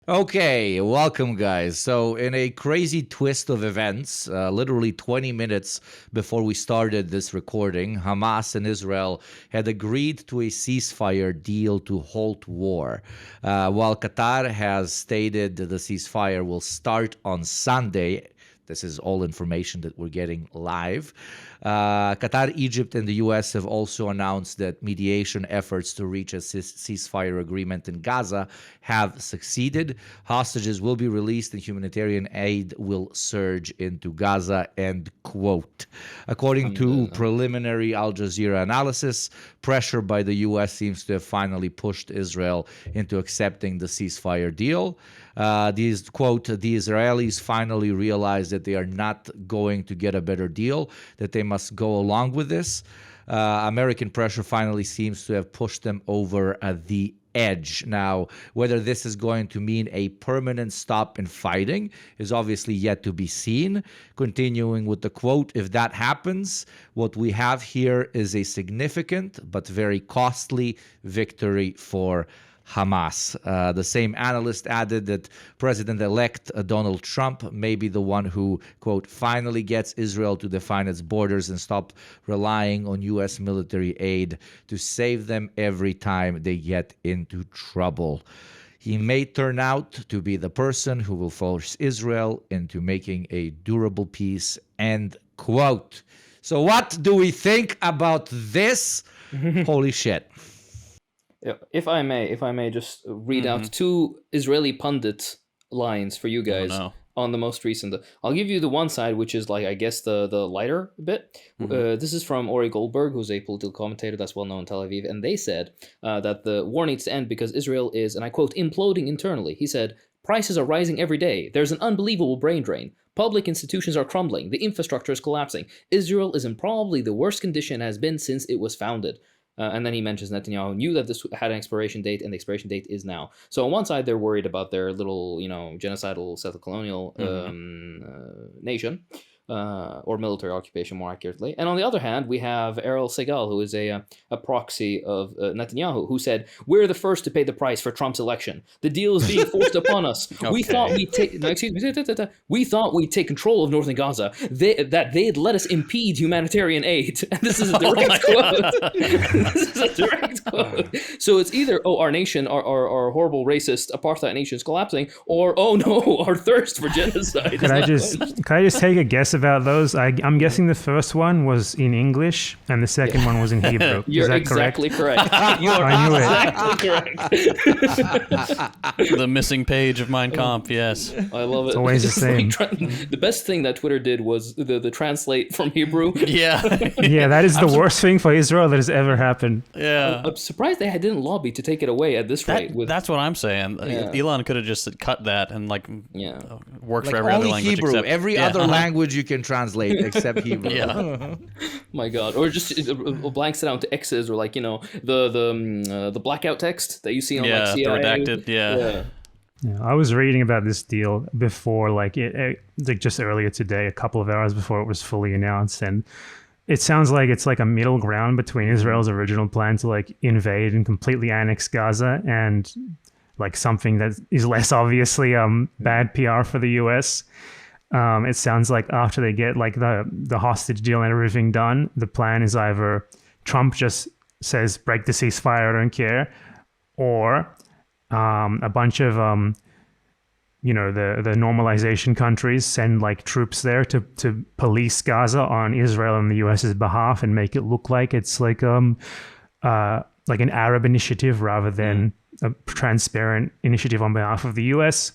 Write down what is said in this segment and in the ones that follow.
Okay, welcome, guys. So, in a crazy twist of events, literally 20 minutes before we started this recording, Hamas and Israel had agreed to a ceasefire deal to halt war. While Qatar has stated that the ceasefire will start on Sunday. This is all information that we're getting live. Qatar, Egypt, and the U.S. have also announced that mediation efforts to reach a ceasefire agreement in Gaza have succeeded. Hostages will be released and humanitarian aid will surge into Gaza, end quote. According to preliminary Al Jazeera analysis, pressure by the U.S. seems to have finally pushed Israel into accepting the ceasefire deal. Quote, the Israelis finally realized that they are not going to get a better deal, that they must go along with this. American pressure finally seems to have pushed them over the edge. Now, whether this is going to mean a permanent stop in fighting is obviously yet to be seen. Continuing with the quote, if that happens, what we have here is a significant but very costly victory for Hamas. The same analyst added that President-elect Donald Trump may be the one who, quote, finally gets Israel to define its borders and stop relying on U.S. military aid to save them every time they get into trouble. He may turn out to be the person who will force Israel into making a durable peace, end quote. So what do we think about this? Holy shit. If I may just read out two Israeli pundit lines for you guys on the most recent. I'll give you the one side, which is like, I guess, the lighter bit. This is from Ori Goldberg, who's a political commentator that's well known in Tel Aviv, and they said that the war needs to end because Israel is, and I quote, imploding internally. He said, prices are rising every day. There's an unbelievable brain drain. Public institutions are crumbling. The infrastructure is collapsing. Israel is in probably the worst condition it has been since it was founded. And then he mentions Netanyahu knew that this had an expiration date, and the expiration date is now. So on one side, they're worried about their little, genocidal, settler colonial nation. Or military occupation, more accurately. And on the other hand, we have Errol Segal, who is a proxy of Netanyahu, who said, we're the first to pay the price for Trump's election. The deal is being forced upon us. Okay. We thought we'd take control of northern Gaza, that they'd let us impede humanitarian aid. And this is a direct quote. This is a direct quote. So it's either, our nation, our horrible racist apartheid nation is collapsing, or, oh no, our thirst for genocide. Can I just take a guess about those? I'm guessing the first one was in English and the second one was in Hebrew. You're exactly correct. You are exactly correct. The missing page of Mein Kampf, yes. I love it. It's always the same. The best thing that Twitter did was the translate from Hebrew. Yeah. Yeah, that is the worst thing for Israel that has ever happened. Yeah. I'm surprised they didn't lobby to take it away at this rate. That's what I'm saying. Yeah. Elon could have just cut that and worked for every other language. Hebrew. Except every other language you can translate except Hebrew. Yeah. My God. Or just blanks it out to X's, or the blackout text that you see on CIA. The redacted. Yeah. I was reading about this deal before, like just earlier today, a couple of hours before it was fully announced, and it sounds like it's like a middle ground between Israel's original plan to like invade and completely annex Gaza and like something that is less obviously bad PR for the US. It sounds like after they get like the hostage deal and everything done, the plan is either Trump just says break the ceasefire, I don't care, or a bunch of the normalization countries send like troops there to police Gaza on Israel and the US's behalf and make it look like it's like an Arab initiative rather than a transparent initiative on behalf of the US.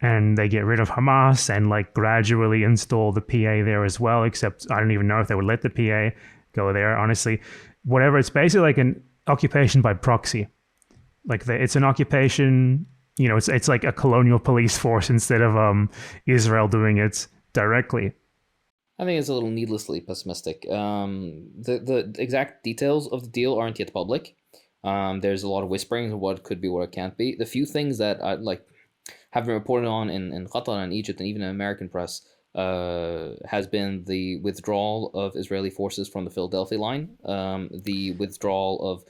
And they get rid of Hamas and like gradually install the PA there as well, except I don't even know if they would let the PA go there, honestly. Whatever, it's basically like an occupation by proxy. Like it's an occupation, it's like a colonial police force instead of Israel doing it directly. I think it's a little needlessly pessimistic. The exact details of the deal aren't yet public. There's a lot of whispering of what could be, what it can't be. The few things that I have been reported on in Qatar and Egypt and even in American press has been the withdrawal of Israeli forces from the Philadelphia line, the withdrawal of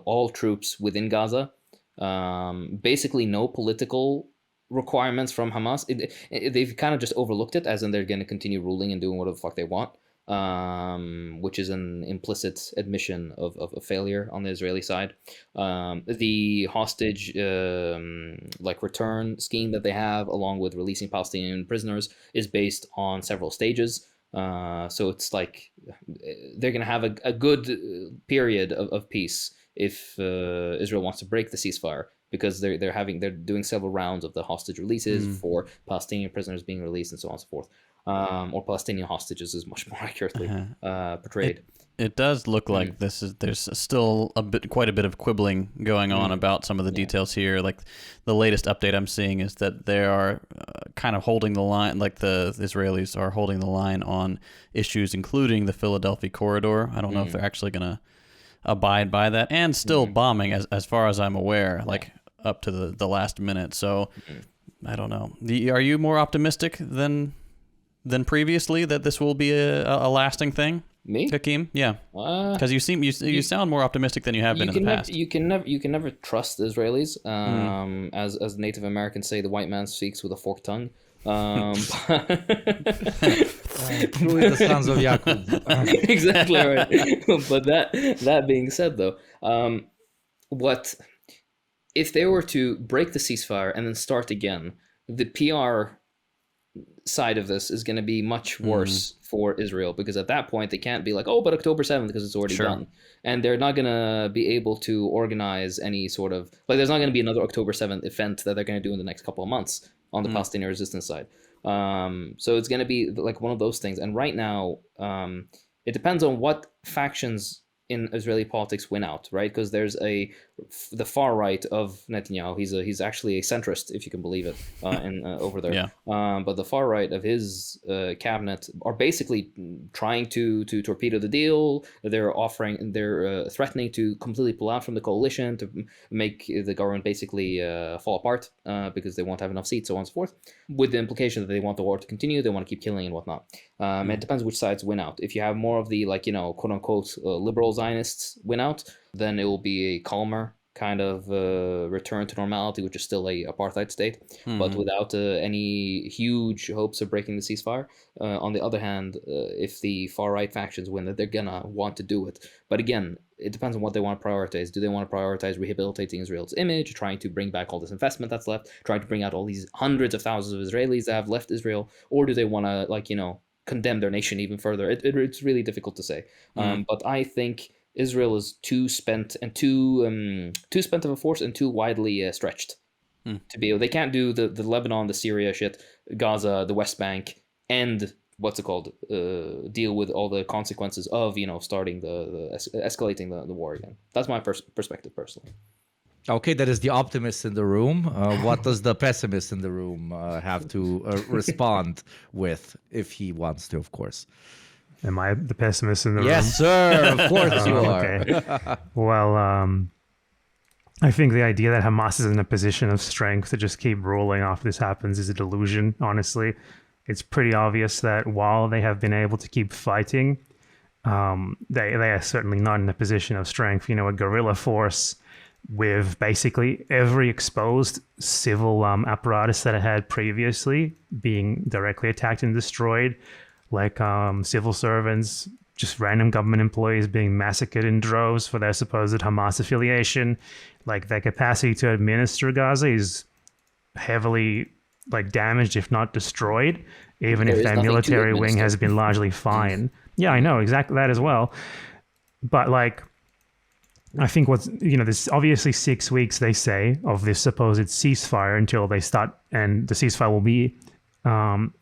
all troops within Gaza, Basically no political requirements from Hamas. They've kind of just overlooked it, as in they're going to continue ruling and doing whatever the fuck they want, which is an implicit admission of a failure on the Israeli side. The hostage return scheme that they have, along with releasing Palestinian prisoners, is based on several stages. So it's like they're going to have a good period of peace if Israel wants to break the ceasefire, because they're doing several rounds of the hostage releases for Palestinian prisoners being released and so on and so forth. Or Palestinian hostages is much more accurately portrayed. It does look like there's still quite a bit of quibbling going on about some of the details here. Like the latest update I'm seeing is that they are kind of holding the line, like the Israelis are holding the line on issues including the Philadelphia corridor. I don't know if they're actually going to abide by that, and still bombing as far as I'm aware, like up to the last minute. So I don't know. Are you more optimistic than previously that this will be a lasting thing? Me? Hakeem? Yeah. Because you sound more optimistic than you have been in the past. You can never trust the Israelis. As Native Americans say, the white man speaks with a forked tongue. Truly the sons of Yaakov. Exactly right. But that being said, though, what if they were to break the ceasefire and then start again? The PR side of this is going to be much worse for Israel, because at that point they can't be like, oh, but October 7th, because it's already done, and they're not going to be able to organize any sort of, like, there's not going to be another October 7th event that they're going to do in the next couple of months on the Palestinian resistance side. So it's going to be like one of those things. And right now, it depends on what factions in Israeli politics win out, right? Because there's the far right of Netanyahu. He's actually a centrist, if you can believe it, over there. Yeah. But the far right of his cabinet are basically trying to torpedo the deal. They're threatening to completely pull out from the coalition, to make the government basically fall apart because they won't have enough seats, so on and so forth. With the implication that they want the war to continue, they want to keep killing and whatnot. It depends which sides win out. If you have more of the quote unquote liberal Zionists win out, then it will be a calmer kind of return to normality, which is still a apartheid state, but without any huge hopes of breaking the ceasefire. On the other hand, if the far right factions win, that they're gonna want to do it. But again, it depends on what they want to prioritize. Do they want to prioritize rehabilitating Israel's image, trying to bring back all this investment that's left, trying to bring out all these hundreds of thousands of Israelis that have left Israel, or do they want to condemn their nation even further? It's really difficult to say. But I think Israel is too spent of a force and too widely stretched to be able. They can't do the Lebanon, the Syria shit, Gaza, the West Bank, and deal with all the consequences of starting escalating the war again. That's my perspective personally. Okay, that is the optimist in the room. What does the pessimist in the room have to respond with, if he wants to, of course? Am I the pessimist in the room? Yes, sir. Of course you are. Okay. Well, I think the idea that Hamas is in a position of strength to just keep ruling after this happens is a delusion, honestly. It's pretty obvious that while they have been able to keep fighting, they are certainly not in a position of strength. A guerrilla force with basically every exposed civil apparatus that it had previously being directly attacked and destroyed, like civil servants, just random government employees being massacred in droves for their supposed Hamas affiliation. Like, their capacity to administer Gaza is heavily damaged, if not destroyed, even if their military wing has been largely fine. Yeah, I know, exactly that as well. But I think there's obviously 6 weeks, they say, of this supposed ceasefire until they start, and the ceasefire will be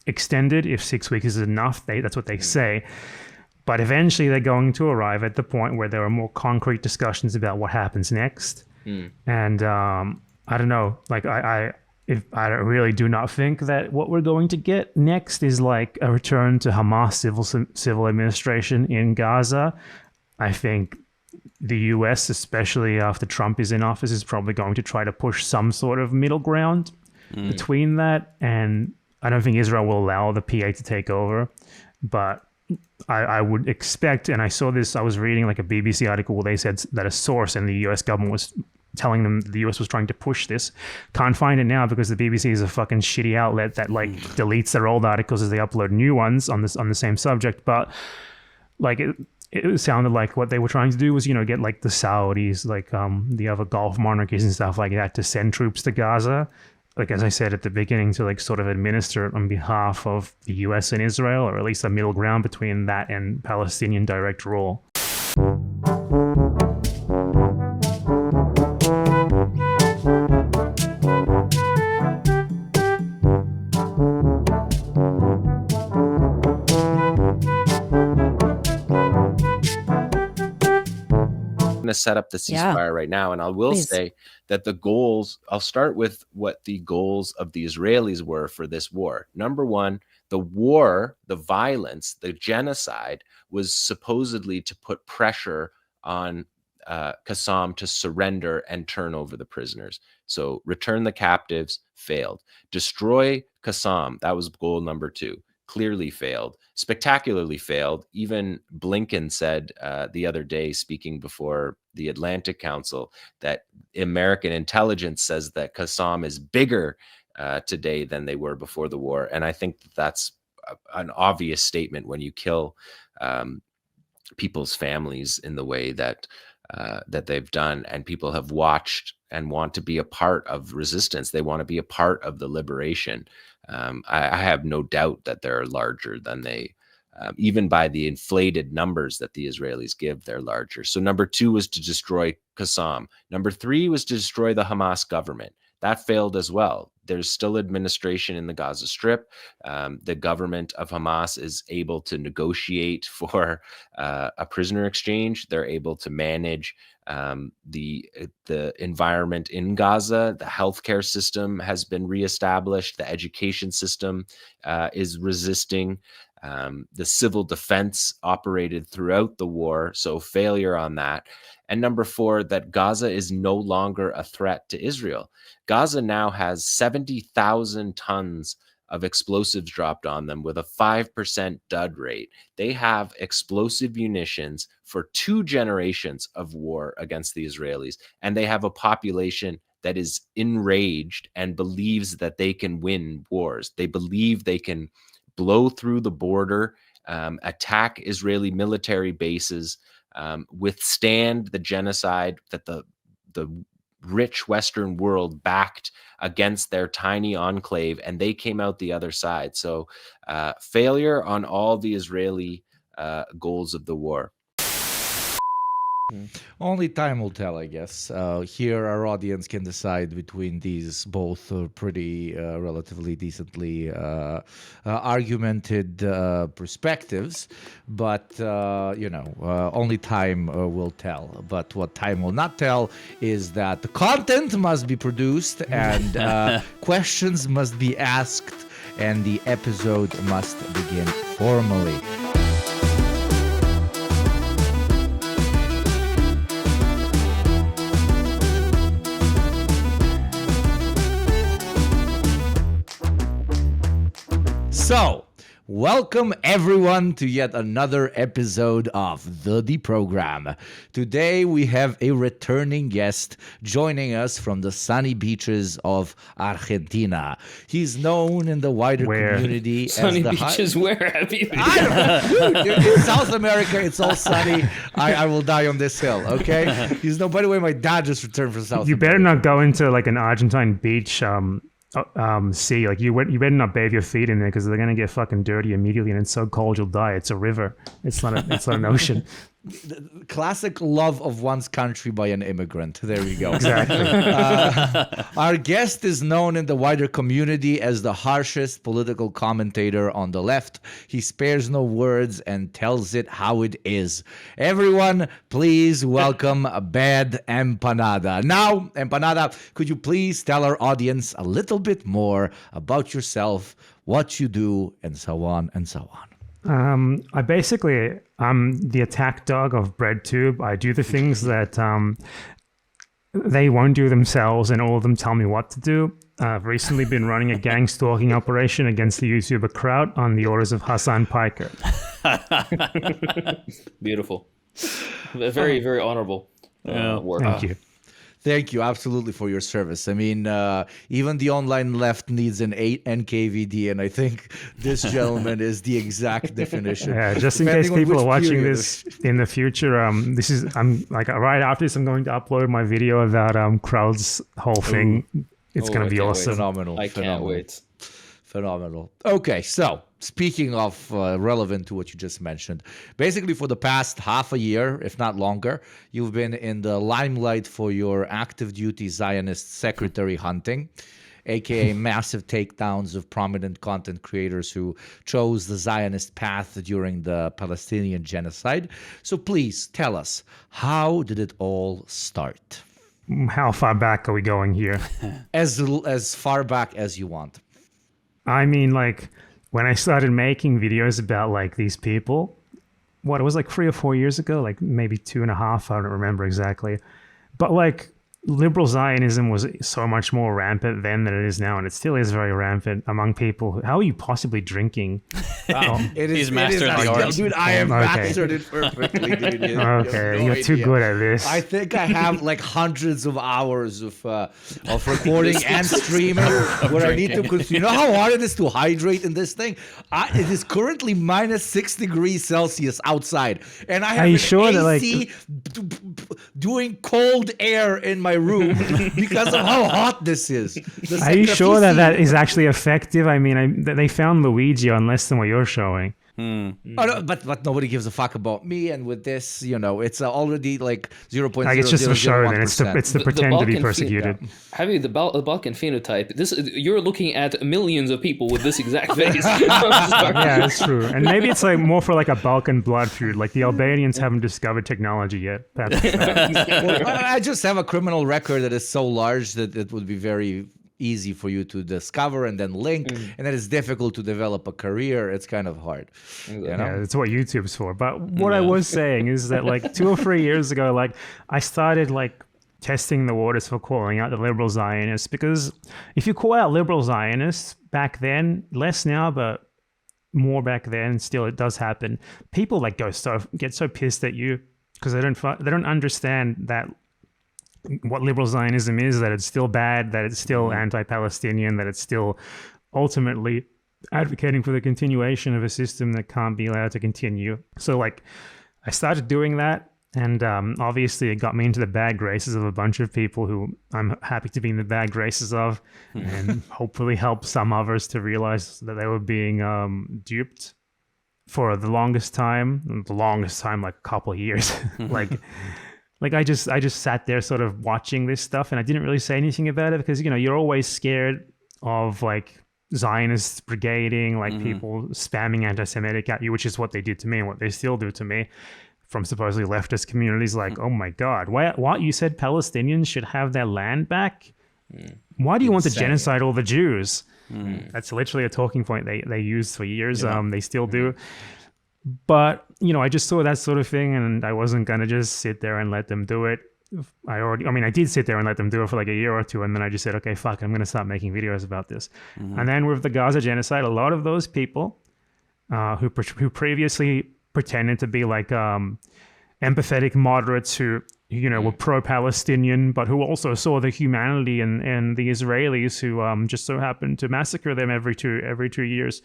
extended if 6 weeks is enough. That's what they say. But eventually they're going to arrive at the point where there are more concrete discussions about what happens next. And I don't know, I really do not think that what we're going to get next is a return to Hamas civil administration in Gaza. I think the US, especially after Trump is in office, is probably going to try to push some sort of middle ground between that. And I don't think Israel will allow the PA to take over. But I would expect, and I saw this, I was reading a BBC article where they said that a source in the US government was telling them the US was trying to push this. Can't find it now because the BBC is a fucking shitty outlet that like deletes their old articles as they upload new ones on the same subject. But like it sounded like what they were trying to do was, get like the Saudis, like the other Gulf monarchies and stuff like that to send troops to Gaza. Like, as I said at the beginning, to like sort of administer it on behalf of the US and Israel, or at least a middle ground between that and Palestinian direct rule. To set up the ceasefire right now, and I will say that the goals, I'll start with what the goals of the Israelis were for this war. Number one, the war, the violence, the genocide was supposedly to put pressure on Qassam to surrender and turn over the prisoners. So return the captives, failed. Destroy Qassam, that was goal number two. Clearly failed, spectacularly failed. Even Blinken said the other day, speaking before the Atlantic Council, that American intelligence says that Qassam is bigger today than they were before the war. And I think that's an obvious statement when you kill people's families in the way that they've done, and people have watched and want to be a part of resistance. They want to be a part of the liberation. I have no doubt that they're larger than they, even by the inflated numbers that the Israelis give, they're larger. So number two was to destroy Qassam. Number three was to destroy the Hamas government. That failed as well. There's still administration in the Gaza Strip. The government of Hamas is able to negotiate for a prisoner exchange. They're able to manage the environment in Gaza. The healthcare system has been reestablished. The education system is resisting. The civil defense operated throughout the war, so failure on that. And number four, that Gaza is no longer a threat to Israel. Gaza now has 70,000 tons of explosives dropped on them with a 5% dud rate. They have explosive munitions for 2 generations of war against the Israelis, and they have a population that is enraged and believes that they can win wars. They believe they can blow through the border, attack Israeli military bases, withstand the genocide that the rich Western world backed against their tiny enclave, and they came out the other side. So failure on all the Israeli goals of the war. Only time will tell, I guess. Here, our audience can decide between these both pretty relatively decently argumented perspectives, but only time will tell. But what time will not tell is that the content must be produced and questions must be asked, and the episode must begin formally. So, welcome everyone to yet another episode of The Deprogram. Today we have a returning guest joining us from the sunny beaches of Argentina. He's known in the wider community sunny as the beaches. Where have you been? In South America, it's all sunny. I will die on this hill, okay? He's no. By the way, my dad just returned from South America. You better not go into like an Argentine beach sea. Like you better not bathe your feet in there because they're gonna get fucking dirty immediately, and it's so cold you'll die. It's a river. It's not an ocean. The classic love of one's country by an immigrant. There you go. Exactly. Our guest is known in the wider community as the harshest political commentator on the left. He spares no words and tells it how it is. Everyone, please welcome Bad Empanada. Now, Empanada, could you please tell our audience a little bit more about yourself, what you do, and so on and so on? I'm the attack dog of BreadTube. I do the things that they won't do themselves, and all of them tell me what to do. I've recently been running a gang stalking operation against the YouTuber Kraut on the orders of Hassan Piker. Beautiful. Very, very honorable work. Thank you. Thank you, absolutely, for your service. I mean, even the online left needs an 8 NKVD, and I think this gentleman is the exact definition. Yeah, just in case people are watching this in the future, I'm like right after this, I'm going to upload my video about Crowd's whole thing. It's going to be awesome. Phenomenal. I can't wait. Phenomenal. Okay, so speaking of relevant to what you just mentioned, basically for the past half a year, if not longer, you've been in the limelight for your active duty Zionist secretary hunting, aka massive takedowns of prominent content creators who chose the Zionist path during the Palestinian genocide. So please tell us, how did it all start? How far back are we going here? As far back as you want. I mean, like, when I started making videos about, like, these people, it was like 3 or 4 years ago, like maybe 2.5, I don't remember exactly. But, like, liberal Zionism was so much more rampant then than it is now, and it still is very rampant among people. How are you possibly drinking? He's mastered the art. Dude, I have mastered it perfectly, dude. You're too good at this. I think I have like hundreds of hours of recording and streaming where I need to consume. You know how hard it is to hydrate in this thing? It is currently minus 6 degrees Celsius outside, and I have AC doing cold air in my room because of how hot this is. Are you sure that is actually effective? I mean, they found Luigi on less than what you're showing. Oh, no, but nobody gives a fuck about me, and with this, it's already like 0.0. Like it's just for show. Then it's to pretend to be persecuted. Having the Balkan phenotype, you're looking at millions of people with this exact face. Yeah, that's true. And maybe it's like more for like a Balkan blood feud. Like the Albanians haven't discovered technology yet. Well, I just have a criminal record that is so large that it would be very easy for you to discover and then link, and that it's difficult to develop a career. It's kind of hard. Yeah, that's what YouTube's for. But what I was saying is that like 2 or 3 years ago, like I started like testing the waters for calling out the liberal Zionists, because if you call out liberal Zionists back then, less now, but more back then, still it does happen. People like get so pissed at you because they don't understand that what liberal Zionism is, that it's still bad, that it's still anti-Palestinian, that it's still ultimately advocating for the continuation of a system that can't be allowed to continue. So like I started doing that, and obviously it got me into the bad graces of a bunch of people who I'm happy to be in the bad graces of, and hopefully help some others to realize that they were being duped for the longest time, like a couple of years. Like I just sat there sort of watching this stuff, and I didn't really say anything about it because, you're always scared of like Zionists brigading, like people spamming anti-Semitic at you, which is what they did to me and what they still do to me from supposedly leftist communities. Like, oh my God, what? You said Palestinians should have their land back? Why do you want to genocide all the Jews? That's literally a talking point they used for years. They still do. But, I just saw that sort of thing, and I wasn't going to just sit there and let them do it. I did sit there and let them do it for like a year or two, and then I just said, okay, fuck, I'm going to start making videos about this. And then with the Gaza genocide, a lot of those people who previously pretended to be like empathetic moderates who were pro-Palestinian, but who also saw the humanity and the Israelis who just so happened to massacre them every two years,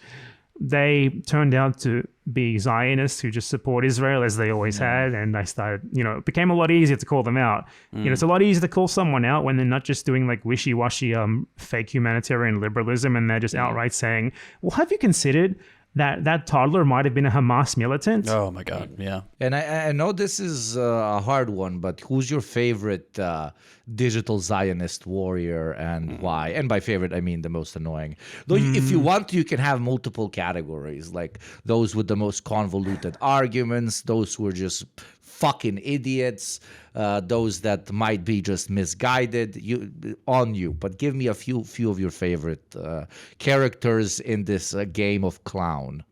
they turned out to be Zionists who just support Israel as they always had. And I started, it became a lot easier to call them out. It's a lot easier to call someone out when they're not just doing like wishy-washy fake humanitarian liberalism, and they're just outright saying, well, have you considered that toddler might have been a Hamas militant? Oh my God, yeah. And I know this is a hard one, but who's your favorite digital Zionist warrior, and why? And by favorite, I mean the most annoying. Though if you want, you can have multiple categories, like those with the most convoluted arguments, those who are just fucking idiots, those that might be just misguided. But give me a few of your favorite characters in this game of clown.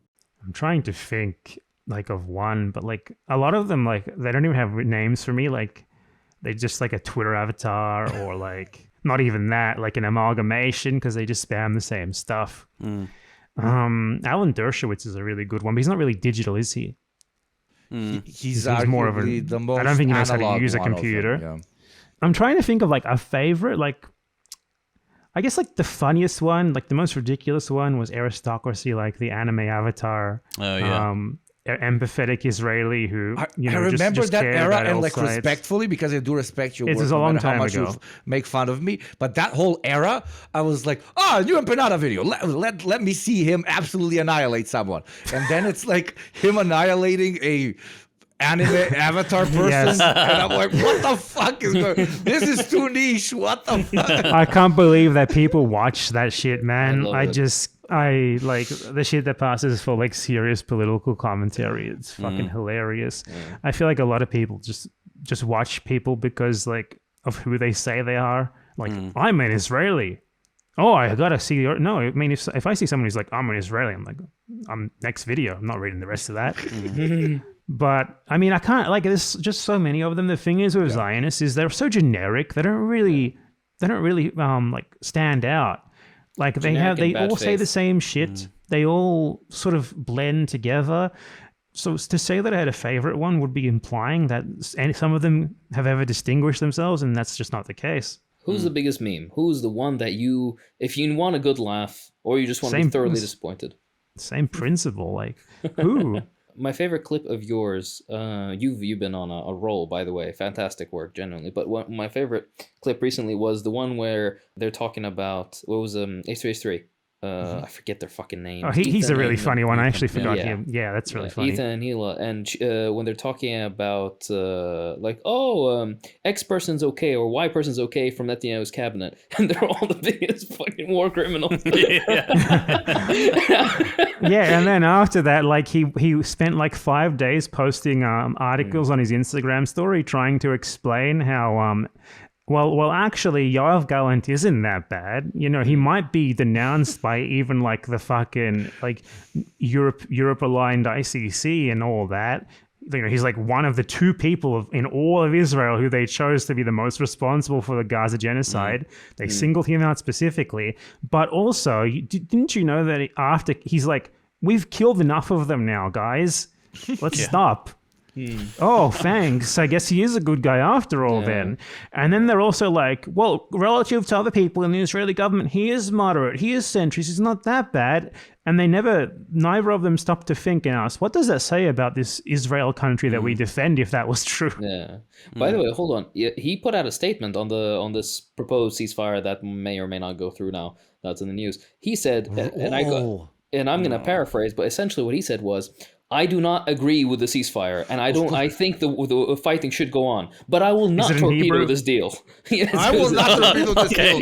I'm trying to think like of one, but like a lot of them, like they don't even have names for me. Like they just like a Twitter avatar, or like not even that, like an amalgamation, because they just spam the same stuff. Alan Dershowitz is a really good one, but he's not really digital, is he? He's more of the most. I don't think he knows how to use a computer. I'm trying to think of like a favorite, like, I guess like the funniest one, like the most ridiculous one was Aristocracy, like the anime avatar. Oh yeah. Empathetic Israeli who I just remember that cared era, about and all like sides. respectfully, because I do respect your It work, was a no long matter how time much ago. you make fun of me. But that whole era, I was like, new Empanada video. Let me see him absolutely annihilate someone, and then it's like him annihilating a anime avatar person, Yes. and I'm like, what the fuck is going? This is too niche. What the fuck? I can't believe that people watch that shit, man. love I it. like the shit that passes for like serious political commentary. It's fucking hilarious. I feel like a lot of people just watch people because like of who they say they are. Like, I'm an Israeli. Oh, I gotta see your. No, I mean, if I see someone who's like, I'm an Israeli, I'm like, I'm next video. I'm not reading the rest of that. But I mean, I can't, like, there's just so many of them. The thing is with Zionists is they're so generic. They don't really like stand out. Like they all say the same shit. They all sort of blend together. So to say that I had a favorite one would be implying that some of them have ever distinguished themselves, and that's just not the case. Who's the biggest meme? Who's the one that if you want a good laugh, or you just want to be thoroughly disappointed? Same principle, like, who? My favorite clip of yours, you've been on a roll, by the way. Fantastic work, genuinely. But my favorite clip recently was the one where they're talking about, what was H3H3? I forget their fucking names. Oh, he's a really funny one. I actually Ethan, forgot him. Yeah, that's really funny. Ethan and Hila. And when they're talking about, X person's okay or Y person's okay from Netanyahu's cabinet. And they're all the biggest fucking war criminals. Yeah, and then after that, like, he spent like 5 days posting articles on his Instagram story trying to explain how... Well, actually, Yoav Gallant isn't that bad. You know, he might be denounced by even like the fucking like Europe aligned ICC and all that. You know, he's like one of the 2 people in all of Israel who they chose to be the most responsible for the Gaza genocide. They singled him out specifically. But also, didn't you know that after he's like, we've killed enough of them now, guys. Let's stop. Oh, thanks. I guess he is a good guy after all then. And then they're also like, well, relative to other people in the Israeli government, he is moderate. He is centrist. He's not that bad. And neither of them stopped to think and ask, what does that say about this Israel country that we defend if that was true? Yeah. By the way, hold on. He put out a statement on this proposed ceasefire that may or may not go through now. That's in the news. He said, and I'm going to paraphrase, but essentially what he said was, I do not agree with the ceasefire, and I think the fighting should go on, but I will not torpedo this deal. I will not torpedo this deal.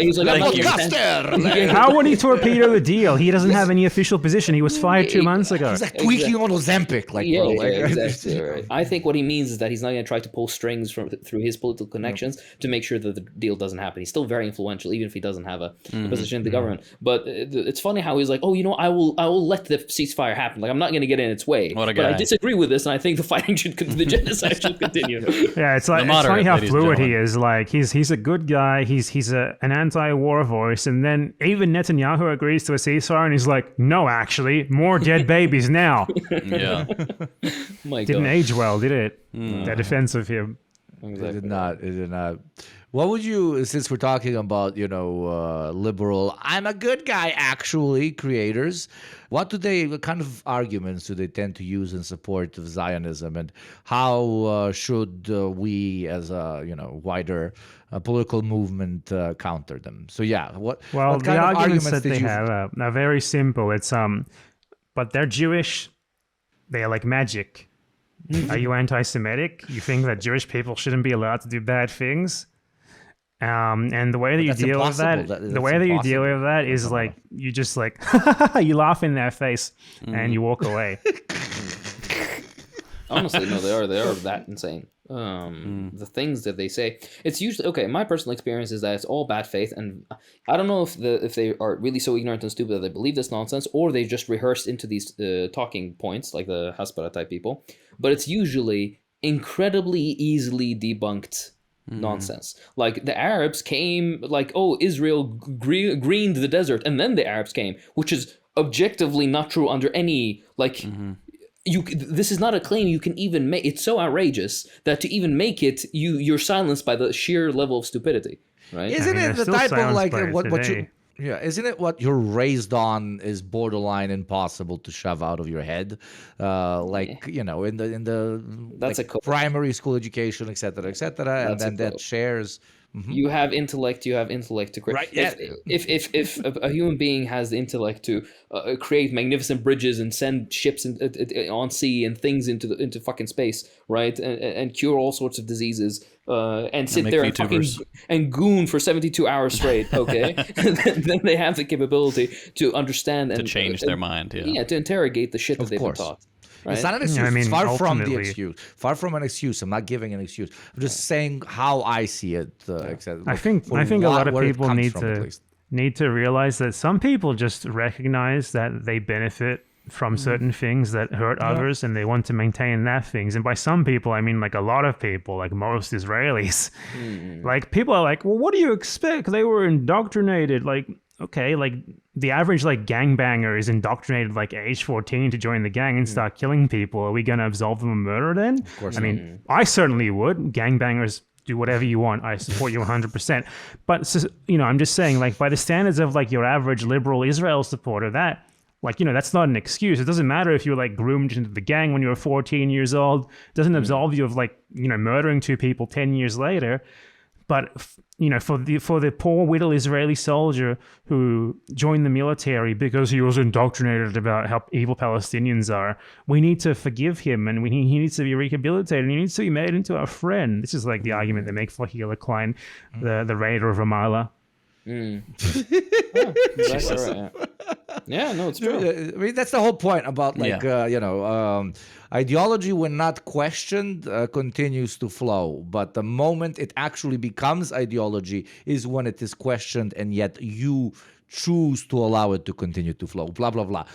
He's like, how would he torpedo the deal? He doesn't have any official position. He was fired 2 months ago. He's like tweaking on Ozempic, exactly right. I think what he means is that he's not going to try to pull strings through his political connections to make sure that the deal doesn't happen. He's still very influential, even if he doesn't have a position in the government. But it's funny how he's like, I will let the ceasefire happen. Like, I'm not going to get in its way. What a guy. But I disagree with this, and I think the genocide should continue. Yeah, it's like it's funny how fluid he is. Like he's a good guy. He's an anti-war voice, and then even Netanyahu agrees to a ceasefire, and he's like, no, actually, more dead babies now. Yeah, didn't age well, did it? That defense of him. Exactly. It did not. What would you, since we're talking about, liberal, I'm a good guy, actually, creators, what kind of arguments do they tend to use in support of Zionism, and how should we, as a, wider political movement, counter them? So, yeah, what kind the of arguments that they have are very simple. It's, but they're Jewish, they are like magic. Are you anti-Semitic? You think that Jewish people shouldn't be allowed to do bad things? And the way that you deal with that, deal with that is like, you just like, you laugh in their face and you walk away. Honestly, no, they are that insane. The things that they say, it's usually okay. My personal experience is that it's all bad faith, and I don't know if they are really so ignorant and stupid that they believe this nonsense, or they just rehearsed into these talking points like the Hasbara type people. But it's usually incredibly easily debunked nonsense. Like the Arabs came, like, oh, Israel greened the desert, and then the Arabs came, which is objectively not true under any this is not a claim you can even make. It's so outrageous that to even make it, you're silenced by the sheer level of stupidity, right? Isn't it the type of like what you? Yeah, isn't it what you're raised on is borderline impossible to shove out of your head, in the that's like primary school education, etc., and then that shares. Mm-hmm. You have intellect to create. Right, yeah. If a human being has the intellect to create magnificent bridges and send ships on sea and things into fucking space, right, and cure all sorts of diseases, and sit there and fucking and goon for 72 hours straight, okay, then they have the capability to understand and to change their mind, to interrogate the shit that they've been taught. Right? It's not an excuse. It's far from the excuse. Far from an excuse. I'm not giving an excuse. I'm just saying how I see it. I think a lot of people need to realize that some people just recognize that they benefit from certain things that hurt others, and they want to maintain that things. And by some people, I mean like a lot of people, like most Israelis. Like people are like, well, what do you expect? They were indoctrinated. Like, okay, like the average like gangbanger is indoctrinated like age 14 to join the gang and start killing people. Are we going to absolve them of murder then? Of course. I mean, I certainly would. Gangbangers, do whatever you want. I support you 100%. But, I'm just saying, like, by the standards of like your average liberal Israel supporter, that, like, that's not an excuse. It doesn't matter if you're like groomed into the gang when you were 14 years old. It doesn't absolve you of like, murdering 2 people 10 years later. But, for the poor little Israeli soldier who joined the military because he was indoctrinated about how evil Palestinians are, we need to forgive him, and he needs to be rehabilitated, and he needs to be made into a friend. This is like the argument they make for Gila Klein, the raider of Ramallah. Exactly right. Yeah, no, it's true. I mean, that's the whole point about like ideology, when not questioned, continues to flow. But the moment it actually becomes ideology is when it is questioned, and yet you choose to allow it to continue to flow. Blah blah blah.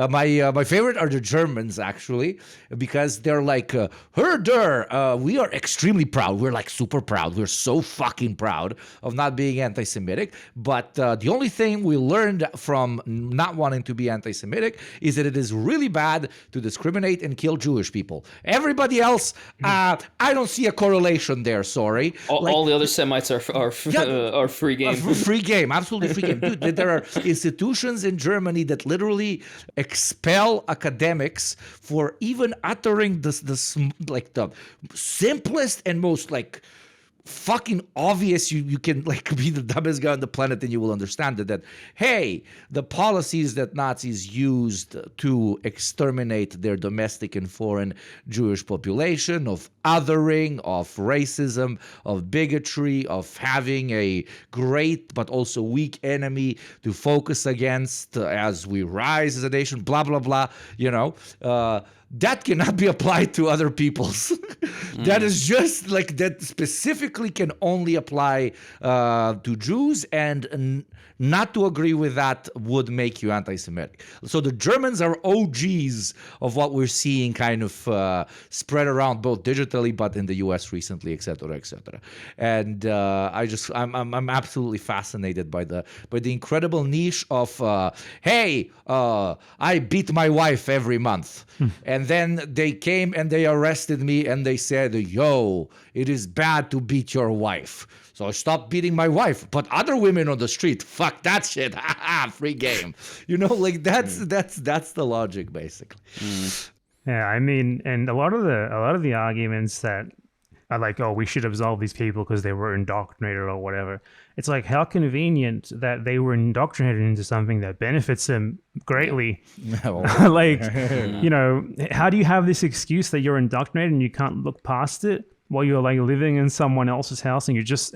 My favorite are the Germans, actually, because they're like, herder, we are extremely proud. We're like super proud. We're so fucking proud of not being anti-Semitic. But the only thing we learned from not wanting to be anti-Semitic is that it is really bad to discriminate and kill Jewish people. Everybody else, I don't see a correlation there. Sorry. All the other Semites are free game. Free game, absolutely free game. Dude, there are institutions in Germany that literally expel academics for even uttering the simplest and most like fucking obvious. You can like be the dumbest guy on the planet and you will understand that hey, the policies that Nazis used to exterminate their domestic and foreign Jewish population, of othering, of racism, of bigotry, of having a great but also weak enemy to focus against as we rise as a nation, blah blah blah, that cannot be applied to other peoples. That is just like, that specifically can only apply to Jews, and not to agree with that would make you anti-Semitic. So the Germans are OGs of what we're seeing kind of spread around both digitally, but in the US recently, et cetera, et cetera. And I'm absolutely fascinated by the incredible niche of, hey, I beat my wife every month. And then they came and they arrested me and they said, yo, it is bad to beat your wife. So I stopped beating my wife. But other women on the street, fuck that shit. Free game. Like that's the logic, basically. Yeah, I mean, and a lot of the arguments that are like, oh, we should absolve these people because they were indoctrinated or whatever. It's like, how convenient that they were indoctrinated into something that benefits them greatly. No. Like, how do you have this excuse that you're indoctrinated and you can't look past it while you're like living in someone else's house and just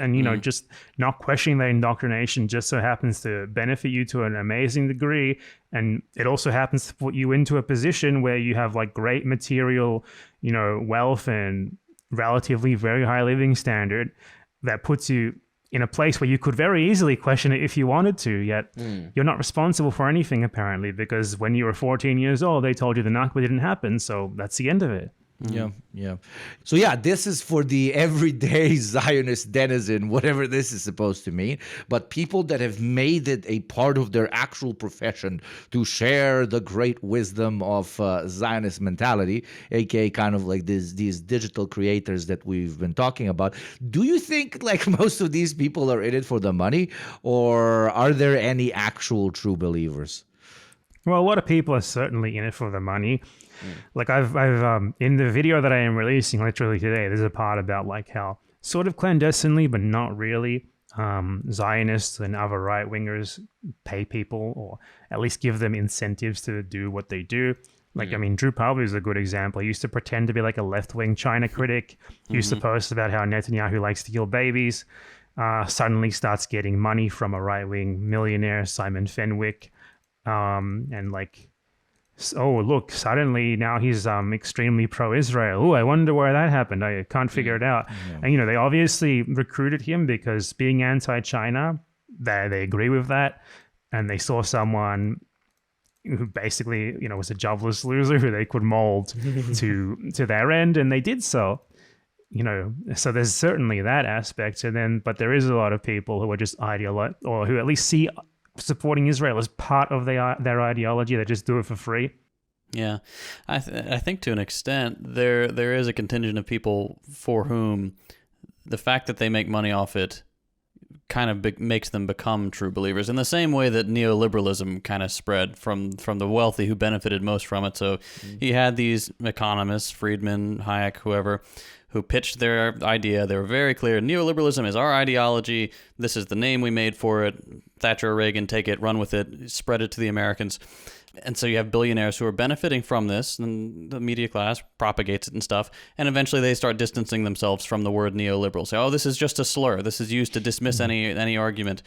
not questioning that indoctrination just so happens to benefit you to an amazing degree. And it also happens to put you into a position where you have like great material, wealth and relatively very high living standard that puts you in a place where you could very easily question it if you wanted to, yet you're not responsible for anything apparently, because when you were 14 years old, they told you the Nakba didn't happen, so that's the end of it. Yeah. So yeah, this is for the everyday Zionist denizen, whatever this is supposed to mean. But people that have made it a part of their actual profession to share the great wisdom of Zionist mentality, aka kind of like these digital creators that we've been talking about. Do you think like most of these people are in it for the money, or are there any actual true believers? Well, a lot of people are certainly in it for the money. Like I've in the video that I am releasing literally today, there's a part about like how sort of clandestinely, but not really, Zionists and other right wingers pay people or at least give them incentives to do what they do. Like, I mean, Drew Pablo is a good example. He used to pretend to be like a left-wing China critic. He used to post about how Netanyahu likes to kill babies. Suddenly starts getting money from a right-wing millionaire, Simon Fenwick. And like, oh, look, suddenly now he's extremely pro-Israel. Oh, I wonder where that happened. I can't figure it out. Yeah. And, you know, they obviously recruited him because being anti-China, they agree with that. And they saw someone who basically, you know, was a jobless loser who they could mold to their end. And they did so, you know. So there's certainly that aspect. And then, but there is a lot of people who are just or who at least see supporting Israel as part of their ideology. They just do it for free. Yeah, I think to an extent there is a contingent of people for whom the fact that they make money off it kind of makes them become true believers, in the same way that neoliberalism kind of spread from the wealthy who benefited most from it. So you had these economists, Friedman, Hayek, whoever, who pitched their idea. They were very clear. Neoliberalism is our ideology. This is the name we made for it. Thatcher, Reagan, take it, run with it, spread it to the Americans. And so you have billionaires who are benefiting from this, and the media class propagates it and stuff. And eventually they start distancing themselves from the word neoliberal. Say, oh, this is just a slur. This is used to dismiss any argument.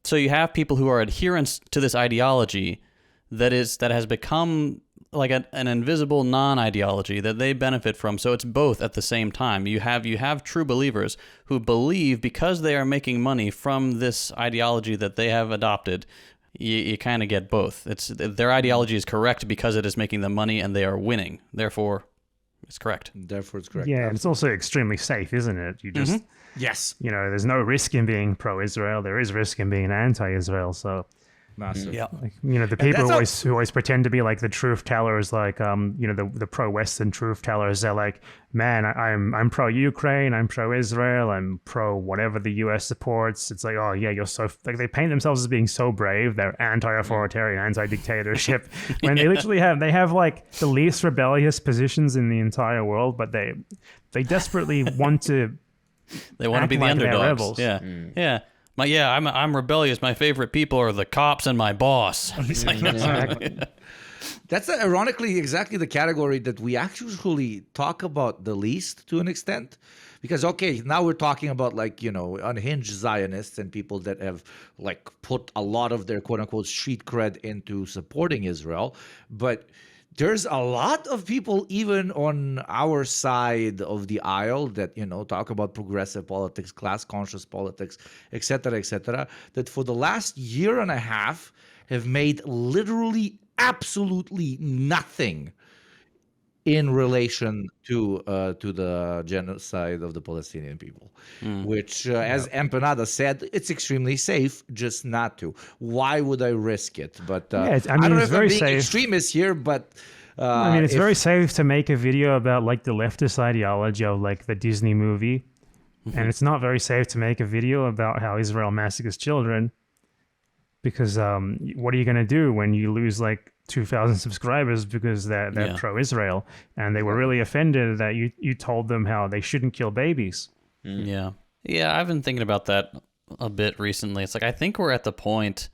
So you have people who are adherents to this ideology that has become like an invisible non-ideology that they benefit from. So it's both at the same time. You have true believers who believe, because they are making money from this ideology that they have adopted, you kind of get both. It's their ideology is correct because it is making them money and they are winning. Therefore, it's correct. Therefore, it's correct. Yeah, and it's also extremely safe, isn't it? You just, yes, you know, there's no risk in being pro-Israel. There is risk in being anti-Israel. So massive. Yeah, like, you know, the people who always pretend to be like the truth tellers, like you know, the pro-Western truth tellers. They're like, man, I'm pro-Ukraine, I'm pro-Israel, I'm pro whatever the U.S. supports. It's like, oh yeah, you're so like, they paint themselves as being so brave. They're anti-authoritarian, anti-dictatorship, when they literally have like the least rebellious positions in the entire world, but they desperately want to. They want to be the underdogs. Yeah, yeah. I'm rebellious. My favorite people are the cops and my boss. That's ironically exactly the category that we actually talk about the least, to an extent. Because, okay, now we're talking about, like, you know, unhinged Zionists and people that have, like, put a lot of their quote-unquote street cred into supporting Israel. But there's a lot of people even on our side of the aisle that, you know, talk about progressive politics, class-conscious politics, et cetera, that for the last year and a half have made literally absolutely nothing in relation to the genocide of the Palestinian people, which, as Empanada said, it's extremely safe just not to. Why would I risk it? But I don't know if I'm being extremist here, but I mean, it's very safe to make a video about like the leftist ideology of like the Disney movie, and it's not very safe to make a video about how Israel massacres children, because what are you going to do when you lose like 2,000 subscribers because they're pro-Israel, and they were really offended that you told them how they shouldn't kill babies. Yeah, I've been thinking about that a bit recently. It's like, I think we're at the point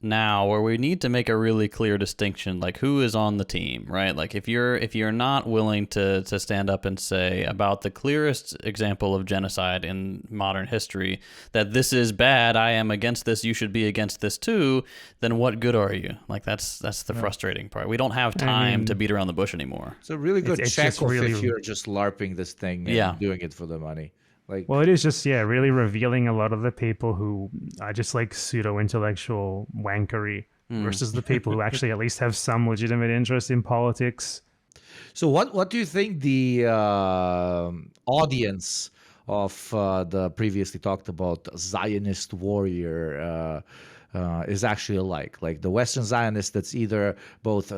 now where we need to make a really clear distinction, like who is on the team, right? Like if you're not willing to stand up and say about the clearest example of genocide in modern history that this is bad, I am against this, you should be against this too, then what good are you? Like that's the frustrating part. We don't have time to beat around the bush anymore. It's a really good check off if you're just LARPing this thing and doing it for the money. Like, well, it is just really revealing a lot of the people who are just like pseudo-intellectual wankery versus the people who actually at least have some legitimate interest in politics. So what do you think the audience of the previously talked about Zionist warrior is actually like? Like the Western Zionist that's either both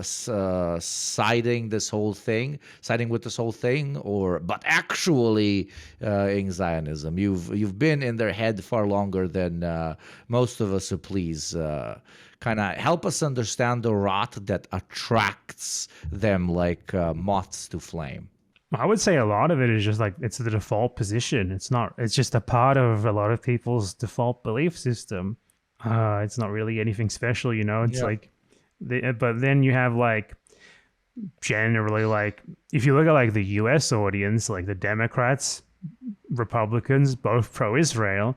siding with this whole thing, or but actually in Zionism. You've been in their head far longer than most of us. So please kind of help us understand the rot that attracts them like moths to flame. I would say a lot of it is just like it's the default position. It's just a part of a lot of people's default belief system. It's not really anything special, you know. It's like, but then you have like generally like if you look at like the U.S. audience, like the Democrats, Republicans, both pro-Israel,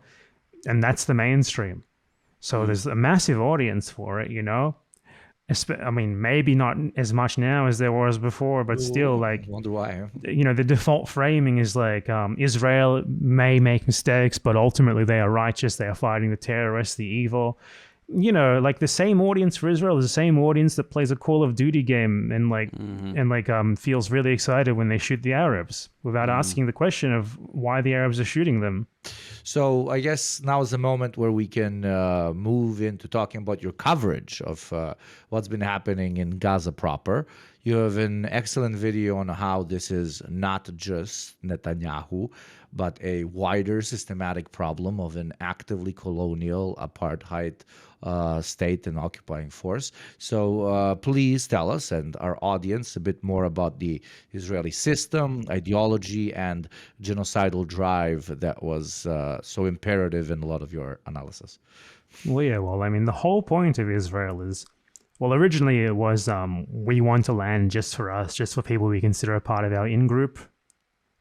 and that's the mainstream. So there's a massive audience for it, you know. I mean, maybe not as much now as there was before, but still, like, wonder why. You know, the default framing is like Israel may make mistakes, but ultimately they are righteous. They are fighting the terrorists, the evil. You know, like the same audience for Israel is the same audience that plays a Call of Duty game and feels really excited when they shoot the Arabs without asking the question of why the Arabs are shooting them. So I guess now is the moment where we can move into talking about your coverage of what's been happening in Gaza proper. You have an excellent video on how this is not just Netanyahu, but a wider systematic problem of an actively colonial apartheid state and occupying force. So please tell us and our audience a bit more about the Israeli system, ideology, and genocidal drive that was so imperative in a lot of your analysis. Well, I mean, the whole point of Israel is, well, originally it was we want a land just for us, just for people we consider a part of our in-group,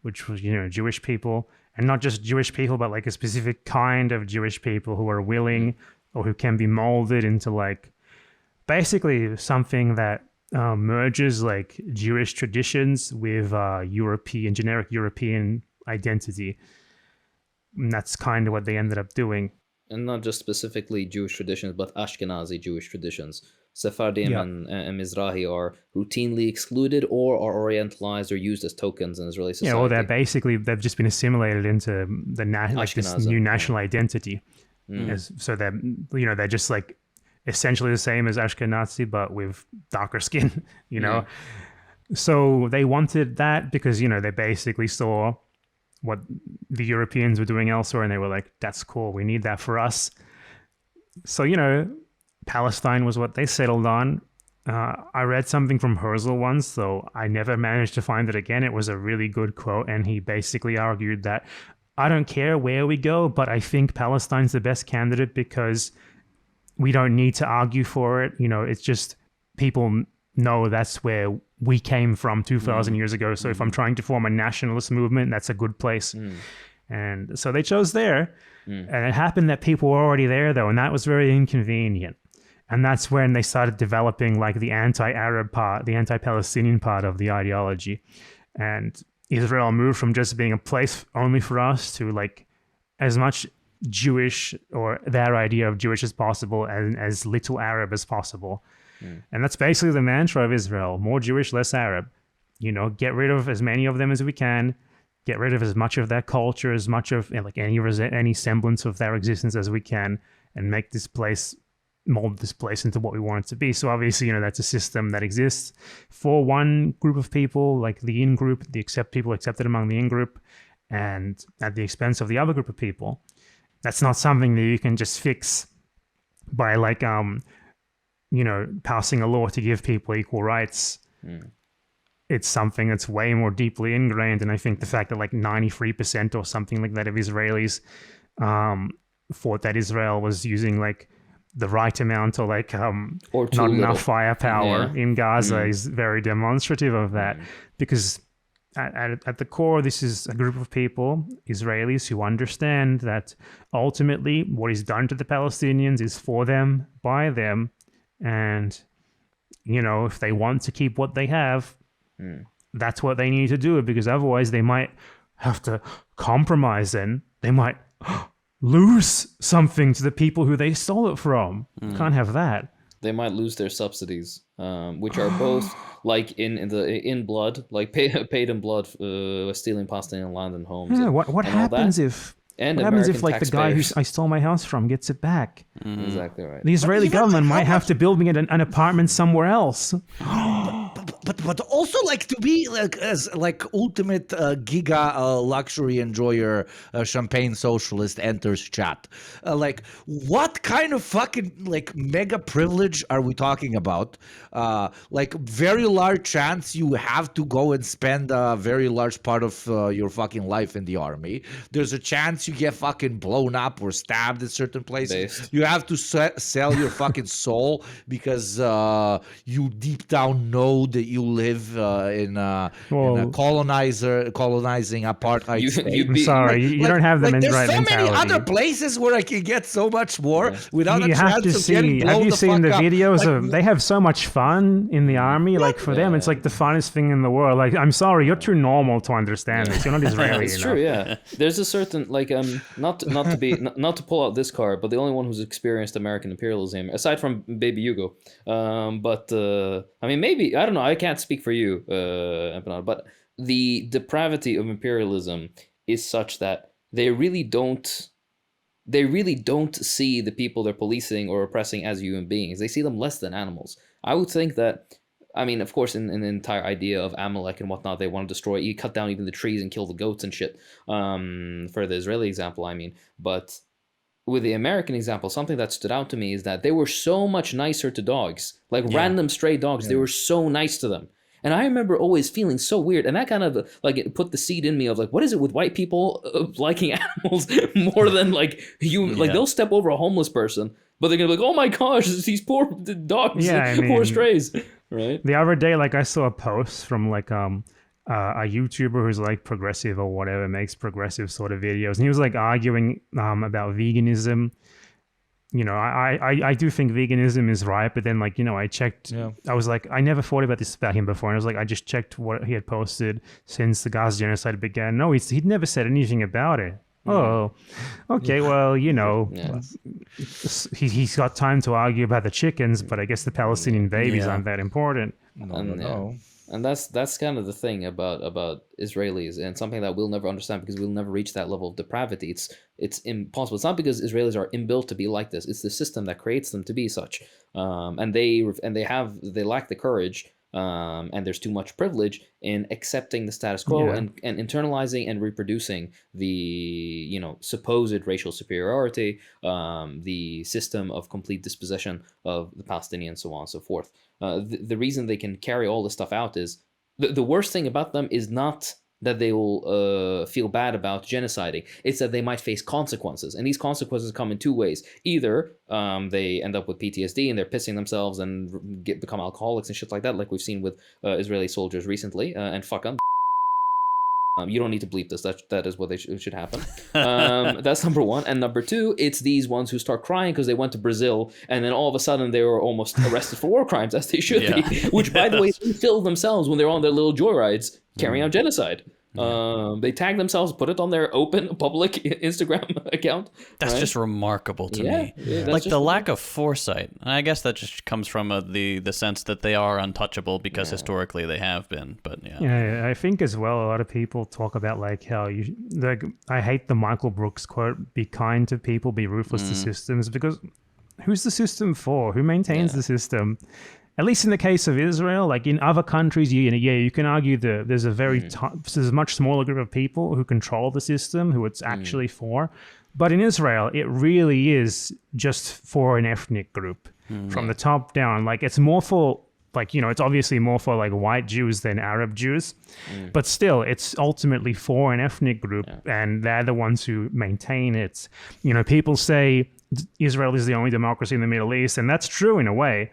which was, you know, Jewish people, and not just Jewish people, but like a specific kind of Jewish people who are willing or who can be molded into like basically something that merges like Jewish traditions with generic European identity. And that's kind of what they ended up doing. And not just specifically Jewish traditions, but Ashkenazi Jewish traditions. Sephardim and Mizrahi are routinely excluded or are orientalized or used as tokens in Israeli society. Yeah, or they've just been assimilated into the this new national identity. So that, you know, they're just like essentially the same as Ashkenazi, but with darker skin, you know. So they wanted that because, you know, they basically saw what the Europeans were doing elsewhere and they were like, that's cool, we need that for us. So, you know, Palestine was what they settled on. I read something from Herzl once, though I never managed to find it again. It was a really good quote, and he basically argued that I don't care where we go, but I think Palestine's the best candidate because we don't need to argue for it. You know, it's just people know that's where we came from 2,000 years ago. So if I'm trying to form a nationalist movement, that's a good place. And so they chose there. And it happened that people were already there, though, and that was very inconvenient. And that's when they started developing like the anti-Arab part, the anti-Palestinian part of the ideology. And Israel moved from just being a place only for us to like as much Jewish or their idea of Jewish as possible and as little Arab as possible. And that's basically the mantra of Israel: more Jewish, less Arab. You know, get rid of as many of them as we can, get rid of as much of their culture, as much of like any semblance of their existence as we can, and make this place, mold this place into what we want it to be. So obviously, you know, that's a system that exists for one group of people, like the in-group, people accepted among the in-group, and at the expense of the other group of people. That's not something that you can just fix by like, you know, passing a law to give people equal rights. It's something that's way more deeply ingrained. And I think the fact that like 93% or something like that of Israelis thought that Israel was using like the right amount or like or not enough firepower in Gaza is very demonstrative of that. Because at the core, this is a group of people, Israelis, who understand that ultimately what is done to the Palestinians is for them, by them. And, you know, if they want to keep what they have, that's what they need to do, because otherwise they might have to compromise and they might lose something to the people who they stole it from. Can't have that. they might lose their subsidies, which are both like in blood, like paid in blood, stealing Palestinian land and homes. Yeah, and, what and happens if like the guy who I stole my house from gets it back? Exactly right. The Israeli government might have to build me an apartment somewhere else. But also like to be like as like ultimate giga luxury enjoyer champagne socialist enters chat, like what kind of fucking like mega privilege are we talking about? Like very large chance you have to go and spend a very large part of your fucking life in the army. There's a chance you get fucking blown up or stabbed in certain places. You have to sell your fucking soul because you deep down know that you live in a colonizing apartheid state. I'm sorry, you don't have the right mentality. There's so many other places where I can get so much more without a chance of getting blown the fuck up. Have you seen the videos they have so much fun in the army? Like for them, it's like the funnest thing in the world. Like, I'm sorry, you're too normal to understand this. You're not Israeli. It's true, yeah. There's a certain like not to pull out this card, but the only one who's experienced American imperialism aside from Baby Hugo, but I mean maybe I don't know. I can't speak for you, Empanada, but the depravity of imperialism is such that they really don't see the people they're policing or oppressing as human beings. They see them less than animals. I would think that, I mean, of course, in the entire idea of Amalek and whatnot, they want to destroy, you cut down even the trees and kill the goats and shit, for the Israeli example, I mean. But with the American example, something that stood out to me is that they were so much nicer to dogs, like random stray dogs. They were so nice to them. And I remember always feeling so weird. And that kind of like it put the seed in me of like, what is it with white people liking animals more than like human? Like they'll step over a homeless person, but they're going to be like, oh my gosh, these poor dogs, poor strays. Right. The other day, like I saw a post from like a YouTuber who's like progressive or whatever, makes progressive sort of videos, and he was like arguing about veganism. You know, I do think veganism is right, but then like, you know, I checked, I was like, I never thought about this about him before, and I was like, I just checked what he had posted since the Gaza genocide began. No, he'd never said anything about it. Oh, okay, well, you know, he's got time to argue about the chickens, but I guess the Palestinian babies aren't that important. No. And that's kind of the thing about Israelis, and something that we'll never understand because we'll never reach that level of depravity. It's impossible. It's not because Israelis are inbuilt to be like this. It's the system that creates them to be such. And they lack the courage. And there's too much privilege in accepting the status quo and internalizing and reproducing the supposed racial superiority, the system of complete dispossession of the Palestinians, so on and so forth. The reason they can carry all this stuff out is the worst thing about them is not that they will feel bad about genociding. It's that they might face consequences. And these consequences come in two ways. Either they end up with PTSD and they're pissing themselves and become alcoholics and shit like that, like we've seen with Israeli soldiers recently, and fuck them. You don't need to bleep this. That is what should happen. That's number one. And number two, it's these ones who start crying because they went to Brazil and then all of a sudden they were almost arrested for war crimes, as they should be. Which, by the way, they film themselves when they're on their little joyrides carrying out genocide. They tag themselves, put it on their open public Instagram account. That's just remarkable to me. Like the lack of foresight. And I guess that just comes from the sense that they are untouchable because historically they have been. But I think as well, a lot of people talk about like how I hate the Michael Brooks quote, "Be kind to people, be ruthless to systems," because who's the system for? Who maintains the system? At least in the case of Israel, like in other countries, you can argue that there's a much smaller group of people who control the system, who it's actually for. But in Israel, it really is just for an ethnic group from the top down. Like it's more for, like, you know, it's obviously more for like white Jews than Arab Jews, but still it's ultimately for an ethnic group and they're the ones who maintain it. You know, people say Israel is the only democracy in the Middle East, and that's true in a way,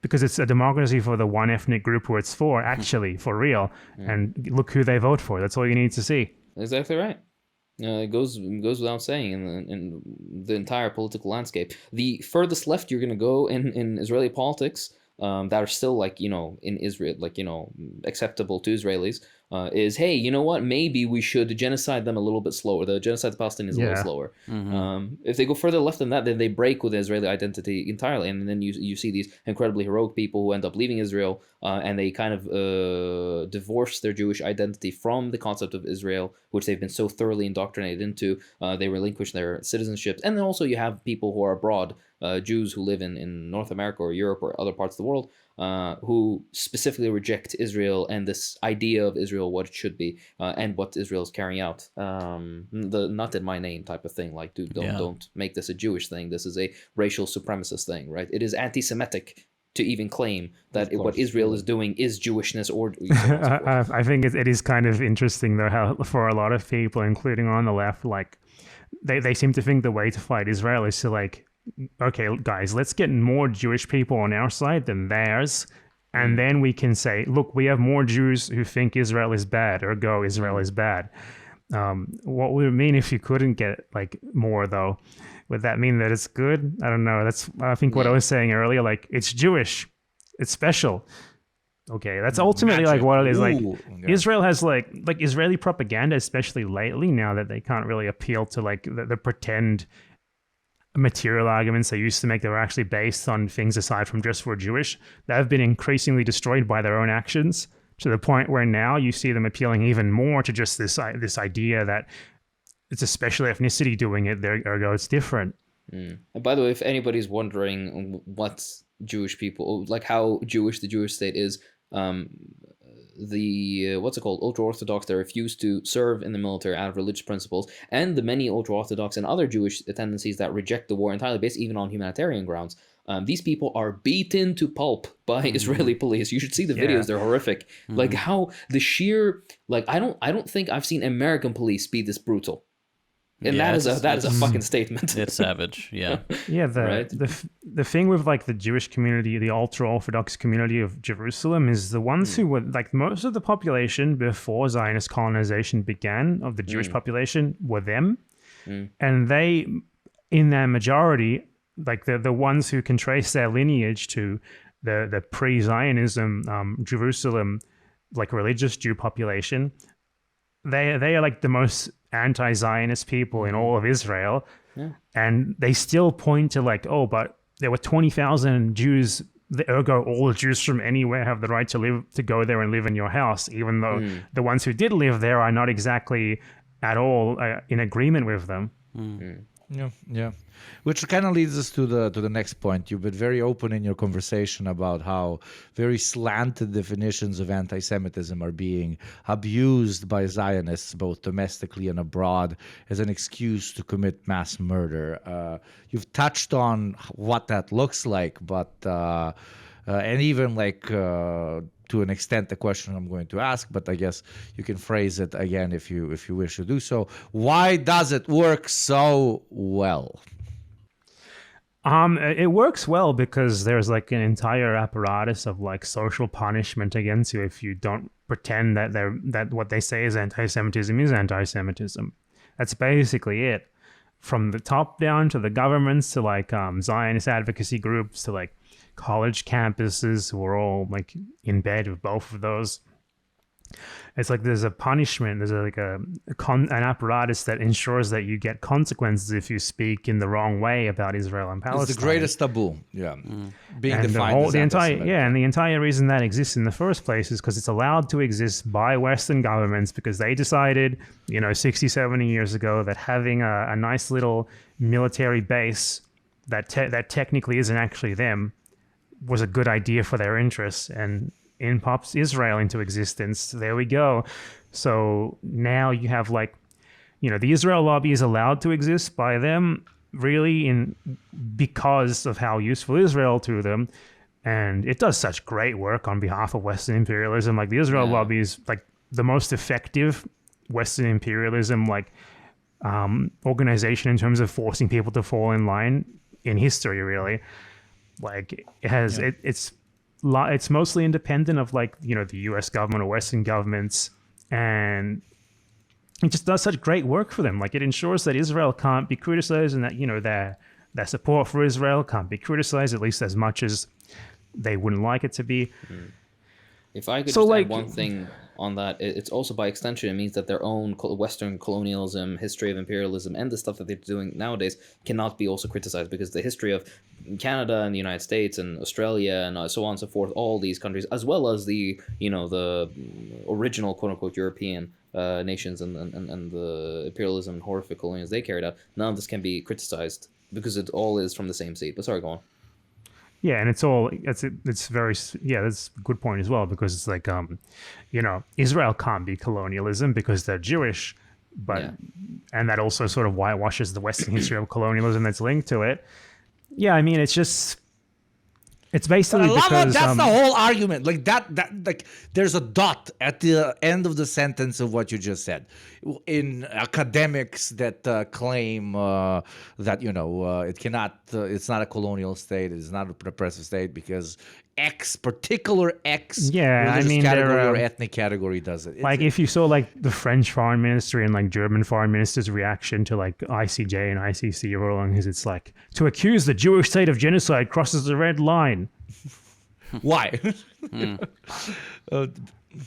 because it's a democracy for the one ethnic group who it's for, actually, for real. And look who they vote for. That's all you need to see. Exactly right. It goes without saying in the entire political landscape. The furthest left you're going to go in Israeli politics, that are still like, you know, in Israel, like, you know, acceptable to Israelis, is, hey, you know what, maybe we should genocide them a little bit slower. The genocide of Palestinians a little slower. If they go further left than that, then they break with the Israeli identity entirely, and then you see these incredibly heroic people who end up leaving Israel, and they kind of divorce their Jewish identity from the concept of Israel, which they've been so thoroughly indoctrinated into. They relinquish their citizenships, and then also you have people who are abroad, Jews who live in North America or Europe or other parts of the world, who specifically reject Israel and this idea of Israel, what it should be, and what Israel is carrying out. The not in my name type of thing, like, dude, don't make this a Jewish thing. This is a racial supremacist thing, right? It is anti-Semitic to even claim that what Israel is doing is Jewishness or I think it is kind of interesting, though, how for a lot of people, including on the left, like, they seem to think the way to fight Israel is to, like, okay, guys, let's get more Jewish people on our side than theirs. And then we can say, look, we have more Jews who think Israel is bad, or go, Israel is bad. What would it mean if you couldn't get, like, more, though? Would that mean that it's good? I don't know. That's, I think, what I was saying earlier. Like, it's Jewish. It's special. Okay, that's ultimately like what it is. Like, Israel has like Israeli propaganda, especially lately, now that they can't really appeal to like the pretend material arguments they used to make that were actually based on things aside from just we're Jewish. They've been increasingly destroyed by their own actions, to the point where now you see them appealing even more to just this idea that it's a special ethnicity doing it, ergo it's different. And by the way, if anybody's wondering what Jewish people, like how Jewish the Jewish state is, the what's it called, ultra-Orthodox, they refuse to serve in the military out of religious principles, and the many ultra-Orthodox and other Jewish tendencies that reject the war entirely based even on humanitarian grounds. These people are beaten to pulp by Israeli police. You should see the videos; they're horrific. Like how the sheer, like I don't think I've seen American police be this brutal. And that is a fucking statement. It's savage, yeah. Yeah, the thing with like the Jewish community, the ultra-Orthodox community of Jerusalem, is the ones who were like most of the population before Zionist colonization began of the Jewish population were them, and they, in their majority, like the ones who can trace their lineage to the pre-Zionism Jerusalem, like religious Jew population. They are like the most anti-Zionist people in all of Israel, and they still point to like, oh, but there were 20,000 Jews. Ergo, all the Jews from anywhere have the right to go there and live in your house, even though the ones who did live there are not exactly at all in agreement with them. Yeah. Which kind of leads us to the next point. You've been very open in your conversation about how very slanted definitions of anti-Semitism are being abused by Zionists, both domestically and abroad, as an excuse to commit mass murder. You've touched on what that looks like, but and even like to an extent the question I'm going to ask, but I guess you can phrase it again if you wish to do so. Why does it work so well? It works well because there's like an entire apparatus of like social punishment against you if you don't pretend that what they say is anti-Semitism is anti-Semitism. That's basically it. From the top down to the governments to like Zionist advocacy groups to like college campuses who are all like in bed with both of those. It's like there's a punishment, there's an apparatus that ensures that you get consequences if you speak in the wrong way about Israel and Palestine. It's the greatest taboo, being and defined the entire reason that exists in the first place is because it's allowed to exist by Western governments because they decided, 60, 70 years ago that having a nice little military base that technically isn't actually them was a good idea for their interests, and in pops Israel into existence. There we go. So now you have the Israel lobby is allowed to exist by them really because of how useful Israel to them. And it does such great work on behalf of Western imperialism. Like the Israel lobby is like the most effective Western imperialism organization in terms of forcing people to fall in line in history, really. Like it has, it's mostly independent of the U.S. government or Western governments, and it just does such great work for them. Like it ensures that Israel can't be criticized, and that their support for Israel can't be criticized, at least as much as they wouldn't like it to be. If I could just add one thing on that, it's also by extension, it means that their own Western colonialism, history of imperialism, and the stuff that they're doing nowadays cannot be also criticized, because the history of Canada and the United States and Australia and so on and so forth, all these countries, as well as the the original quote unquote European nations and the imperialism and horrific colonialism they carried out, none of this can be criticized because it all is from the same seed. But sorry, go on. Yeah, and it's very, that's a good point as well, because it's like, Israel can't be colonialism because they're Jewish, but and that also sort of whitewashes the Western history of colonialism that's linked to it. Yeah, I mean, it's basically because that's the whole argument. Like like there's a dot at the end of the sentence of what you just said. In academics that claim that it cannot, it's not a colonial state, it's not a repressive state because particular religious category or ethnic category does it. If you saw like the French foreign ministry and like German foreign minister's reaction to like ICJ and ICC rulings, it's like, to accuse the Jewish state of genocide crosses the red line. Why?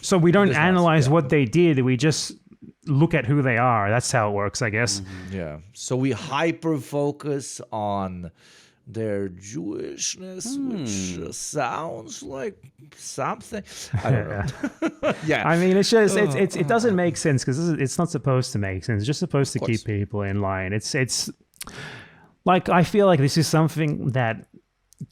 So we don't analyze what they did. We just look at who they are. That's how it works, I guess. Yeah. So we hyper focus on their Jewishness, which sounds like something. I don't know. Yeah. I mean, it's just it doesn't make sense because it's not supposed to make sense. It's just supposed to keep people in line. It's like, I feel like this is something that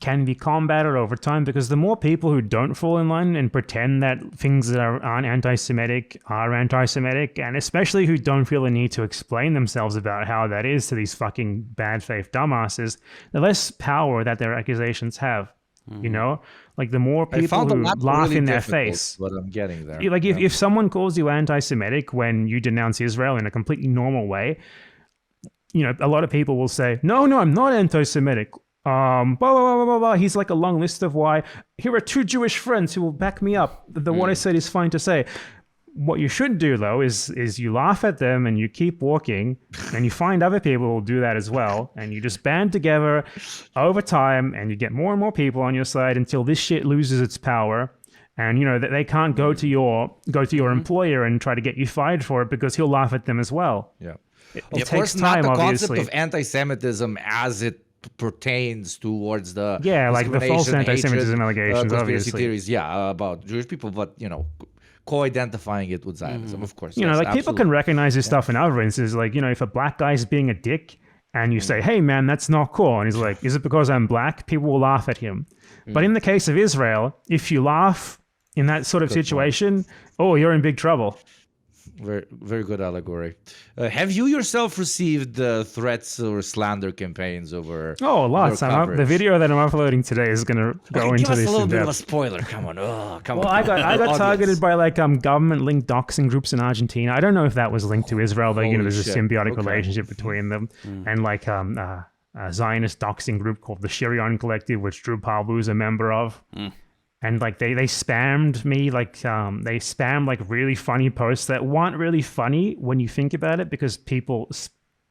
can be combated over time, because the more people who don't fall in line and pretend that things that aren't anti-Semitic are anti-Semitic, and especially who don't feel the need to explain themselves about how that is to these fucking bad faith dumbasses, the less power that their accusations have. Like the more people who laugh really in their face. What I'm getting there. Like if someone calls you anti-Semitic when you denounce Israel in a completely normal way, a lot of people will say, no, I'm not anti-Semitic. Blah, blah, blah, blah, blah. He's like a long list of why. Here are 2 Jewish friends who will back me up. What I said is fine to say. What you should do, though, is you laugh at them and you keep walking, and you find other people who will do that as well, and you just band together over time, and you get more and more people on your side until this shit loses its power. And they can't go to your employer and try to get you fired for it because he'll laugh at them as well. Yeah, it takes time, not the obviously. Concept of anti-Semitism as it pertains towards the like the false anti-Semitism allegations, conspiracy obviously. theories, about Jewish people, but co-identifying it with Zionism, of course. Like absolutely. People can recognize this stuff in other instances. Like if a black guy is being a dick, and you say, "Hey, man, that's not cool," and he's like, "Is it because I'm black?" People will laugh at him. But in the case of Israel, if you laugh in that sort of situation, you're in big trouble. Very, very good allegory. Have you yourself received threats or slander campaigns over? Oh, lots. The video that I'm uploading today is going to go into this. Give us a little bit of a spoiler. Come on. Come on. Well, I got targeted by like government-linked doxing groups in Argentina. I don't know if that was linked to Israel, but there's a symbiotic relationship between them, and like a Zionist doxing group called the Shirion Collective, which Drew Pablo is a member of. And like they spammed me, like they spammed like really funny posts that weren't really funny when you think about it, because people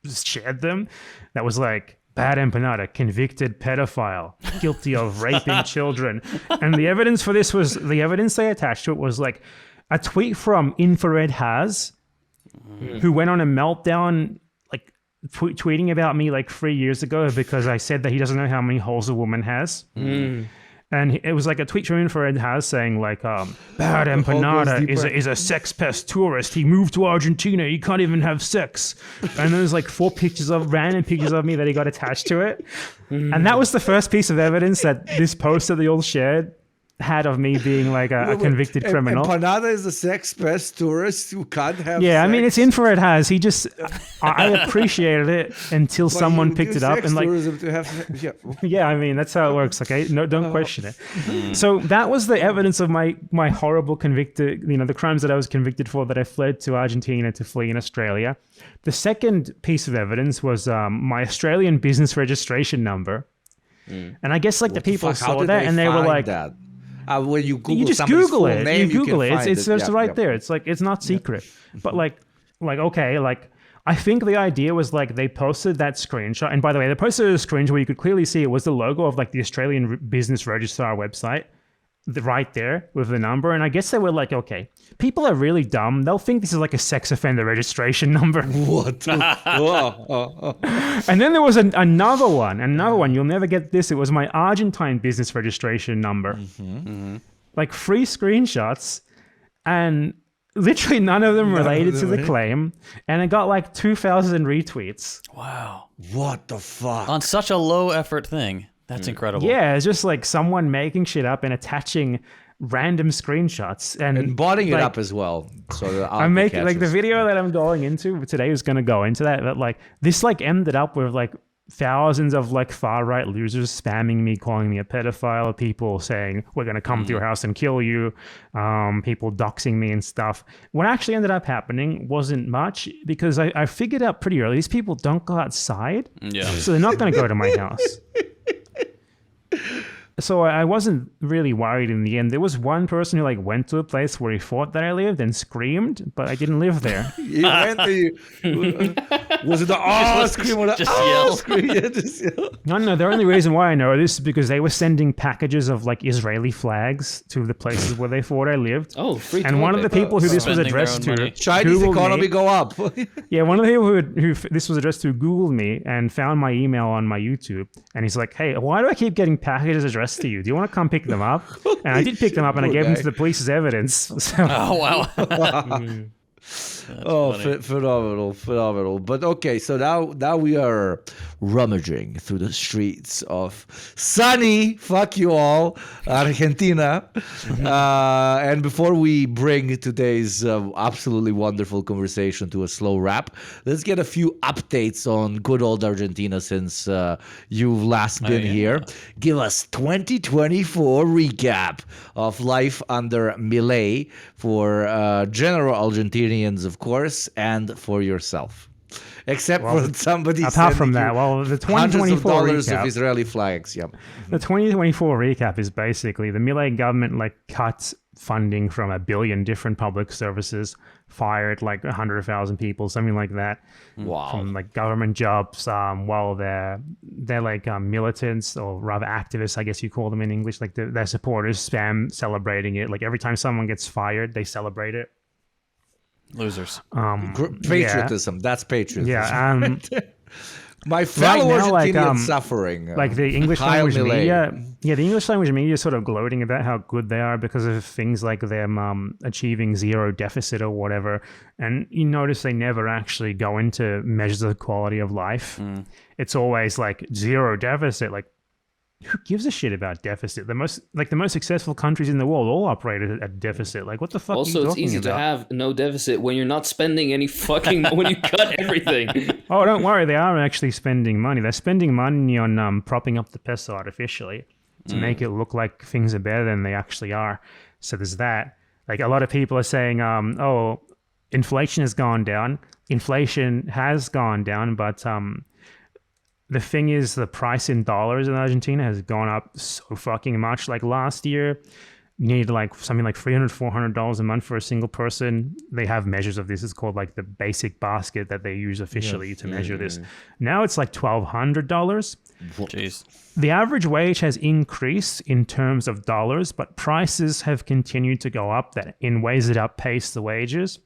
shared them. That was like, Bad Empanada, convicted pedophile, guilty of raping children. And the evidence for this was, the evidence they attached to it was like a tweet from Infrared Has, who went on a meltdown, like tweeting about me like 3 years ago because I said that he doesn't know how many holes a woman has. And it was like a tweet from Infrared Has saying like, Bad Empanada is a sex pest tourist. He moved to Argentina. He can't even have sex. And there's like 4 random pictures of me that he got attached to it. And that was the first piece of evidence that this post that they all shared had of me being like a convicted criminal. Empanada is a sex pest tourist who can't have sex. I mean, it's Infrared Has. He just, I appreciated it until someone picked it up and like, I mean, that's how it works. Okay, no, don't question it. So that was the evidence of my horrible convicted, the crimes that I was convicted for, that I fled to Argentina to flee in Australia. The second piece of evidence was my Australian business registration number. And I guess like the people saw that and they were like, when you Google, you just Google it. Name, you Google it. It's right there. It's like, it's not secret. But like okay, like I think the idea was like they posted that screenshot. And by the way, they posted a screenshot where you could clearly see it was the logo of like the Australian Business Registrar website. Right there with the number. And I guess they were like, okay, people are really dumb. They'll think this is like a sex offender registration number. What? And then there was another one. You'll never get this. It was my Argentine business registration number. Like 3 screenshots, and literally none of them related to the claim. And it got like 2,000 retweets. Wow. What the fuck? On such a low effort thing. That's incredible. Yeah, it's just like someone making shit up and attaching random screenshots and botting like, it up as well. So I'm making like the video that I'm going into today is going to go into that. But like this like ended up with like thousands of like far right losers spamming me, calling me a pedophile, people saying we're going to come to your house and kill you, people doxing me and stuff. What actually ended up happening wasn't much because I figured out pretty early these people don't go outside, so they're not going to go to my house. So I wasn't really worried in the end. There was one person who like went to a place where he thought that I lived and screamed, but I didn't live there. You went there, was it the scream or the yell? Scream? Yeah, just yell. No, the only reason why I know this is because they were sending packages of like Israeli flags to the places where they thought I lived. Oh, free And one of the people who this was Spending their addressed own to, money. Chinese Googled economy me. go up. Yeah, one of the people who this was addressed to Googled me and found my email on my YouTube. And he's like, hey, why do I keep getting packages addressed to you? Do you want to come pick them up? And I did pick them up and I gave them to the police as evidence. So, Oh, wow. Phenomenal. But okay, so now we are rummaging through the streets of sunny, fuck you all, Argentina. And before we bring today's absolutely wonderful conversation to a slow wrap, let's get a few updates on good old Argentina since you've last been here. Give us 2024 recap of life under Milei for general Argentinians, of course, and for yourself. Except for somebody apart from that, well, the 2024 $100s recap of Israeli flags. Yeah. The 2024 recap is basically the Milei government like cut funding from 1 billion different public services, fired like 100,000 people, something like that. Wow. From like government jobs, while they're like militants or rather activists, I guess you call them in English. Like their supporters spam celebrating it. Like every time someone gets fired, they celebrate it. Losers. Patriotism. That's patriotism. Yeah. My fellow right now, Argentinians suffering. Like the English language Milei. media. Yeah, the English language media is sort of gloating about how good they are because of things like them achieving zero deficit or whatever. And you notice they never actually go into measures of quality of life. It's always like zero deficit. Like, who gives a shit about deficit? The most successful countries in the world all operate at deficit. Like, what the fuck? Also, are you it's easy talking about? to have no deficit when you're not spending any fucking when you cut everything. Oh, don't worry. They are actually spending money. They're spending money on propping up the peso artificially to make it look like things are better than they actually are. So there's that. Like a lot of people are saying, oh, inflation has gone down. Inflation has gone down, but the thing is, the price in dollars in Argentina has gone up so fucking much. Like last year, you need like something like $300, $400 a month for a single person. They have measures of this. It's called like the basic basket that they use officially to measure this. Now it's like $1,200. Jeez. The average wage has increased in terms of dollars, but prices have continued to go up in ways that outpace the wages.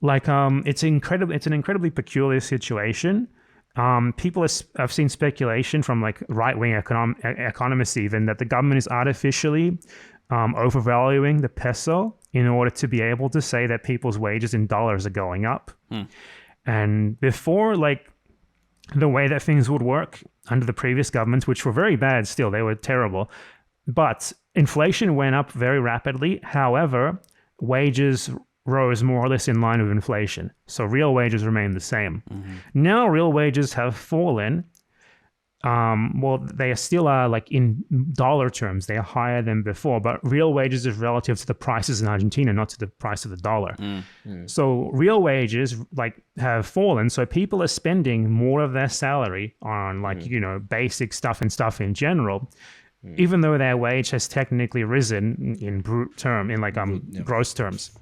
Like it's an incredibly peculiar situation. I've seen speculation from like right-wing economists even that the government is artificially overvaluing the peso in order to be able to say that people's wages in dollars are going up. And before, like, the way that things would work under the previous governments, which were very bad still, they were terrible, but inflation went up very rapidly. However, wages rose more or less in line with inflation. So real wages remain the same. Now real wages have fallen. Well, they still are like in dollar terms, they are higher than before, but real wages is relative to the prices in Argentina, not to the price of the dollar. So real wages like have fallen. So people are spending more of their salary on like, basic stuff in general, even though their wage has technically risen in brute term, in like gross terms.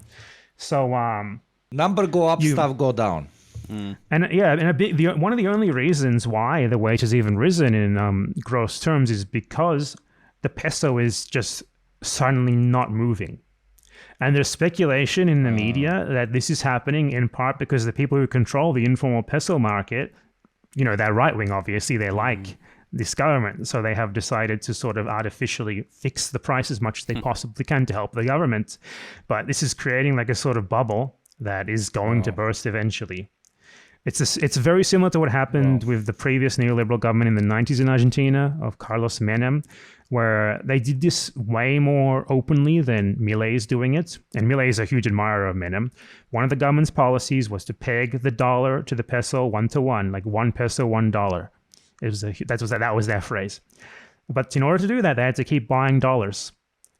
So number go up, stuff go down. And one of the only reasons why the wage has even risen in gross terms is because the peso is just suddenly not moving. And there's speculation in the media that this is happening in part because the people who control the informal peso market, they're right-wing, obviously, they like this government. So they have decided to sort of artificially fix the price as much as they possibly can to help the government. But this is creating like a sort of bubble that is going to burst eventually. It's very similar to what happened with the previous neoliberal government in the 90s in Argentina of Carlos Menem, where they did this way more openly than Milei is doing it. And Milei is a huge admirer of Menem. One of the government's policies was to peg the dollar to the peso 1-to-1, like 1 peso, $1. That was their phrase. But in order to do that, they had to keep buying dollars.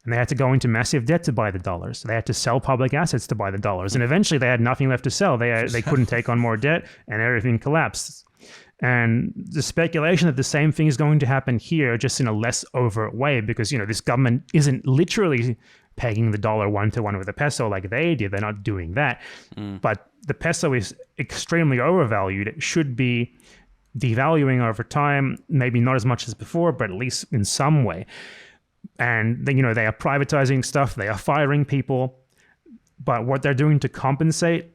And they had to go into massive debt to buy the dollars. They had to sell public assets to buy the dollars. And eventually they had nothing left to sell. They couldn't take on more debt and everything collapsed. And the speculation that the same thing is going to happen here, just in a less overt way, because, this government isn't literally pegging the dollar 1-to-1 with the peso like they did. They're not doing that. But the peso is extremely overvalued. It should be devaluing over time, maybe not as much as before, but at least in some way. And they are privatizing stuff. They are firing people. But what they're doing to compensate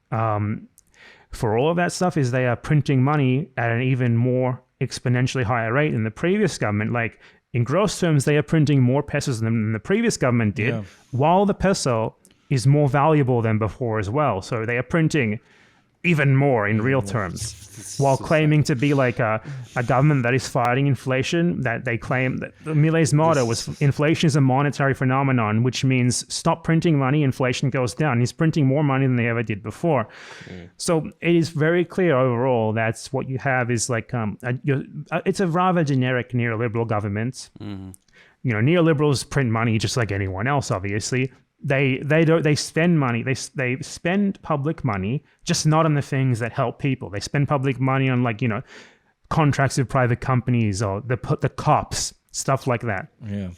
for all of that stuff is they are printing money at an even more exponentially higher rate than the previous government. Like in gross terms, they are printing more pesos than the previous government did, while the peso is more valuable than before as well. So they are printing even more in real terms, while claiming to be like a government that is fighting inflation. That they claim that Milei's motto was inflation is a monetary phenomenon, which means stop printing money, inflation goes down. He's printing more money than they ever did before. So it is very clear overall that's what you have is like it's a rather generic neoliberal government. Neoliberals print money just like anyone else, obviously. They spend money. They spend public money, just not on the things that help people. They spend public money on contracts with private companies or the cops, stuff like that. Yeah.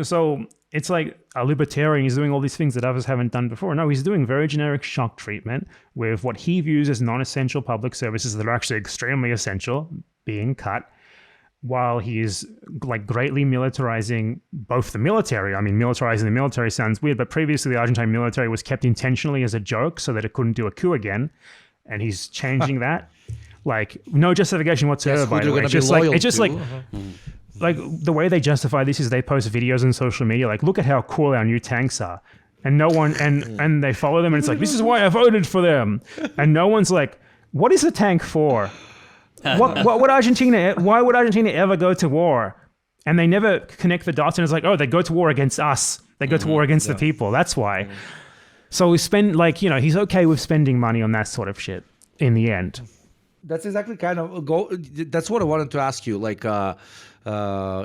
So it's like a libertarian is doing all these things that others haven't done before. No, he's doing very generic shock treatment with what he views as non-essential public services that are actually extremely essential being cut, while he is greatly militarizing both the military. I mean, militarizing the military sounds weird, but previously the Argentine military was kept intentionally as a joke so that it couldn't do a coup again. And he's changing that. No justification whatsoever, by the way. The way they justify this is they post videos on social media, look at how cool our new tanks are. And no one, and they follow them and it's this is why I voted for them. And no one's like, what is the tank for? What would Argentina? Why would Argentina ever go to war? And they never connect the dots. And it's they go to war against us. They go to war against the people. That's why. So we spend he's okay with spending money on that sort of shit in the end. That's exactly that's what I wanted to ask you.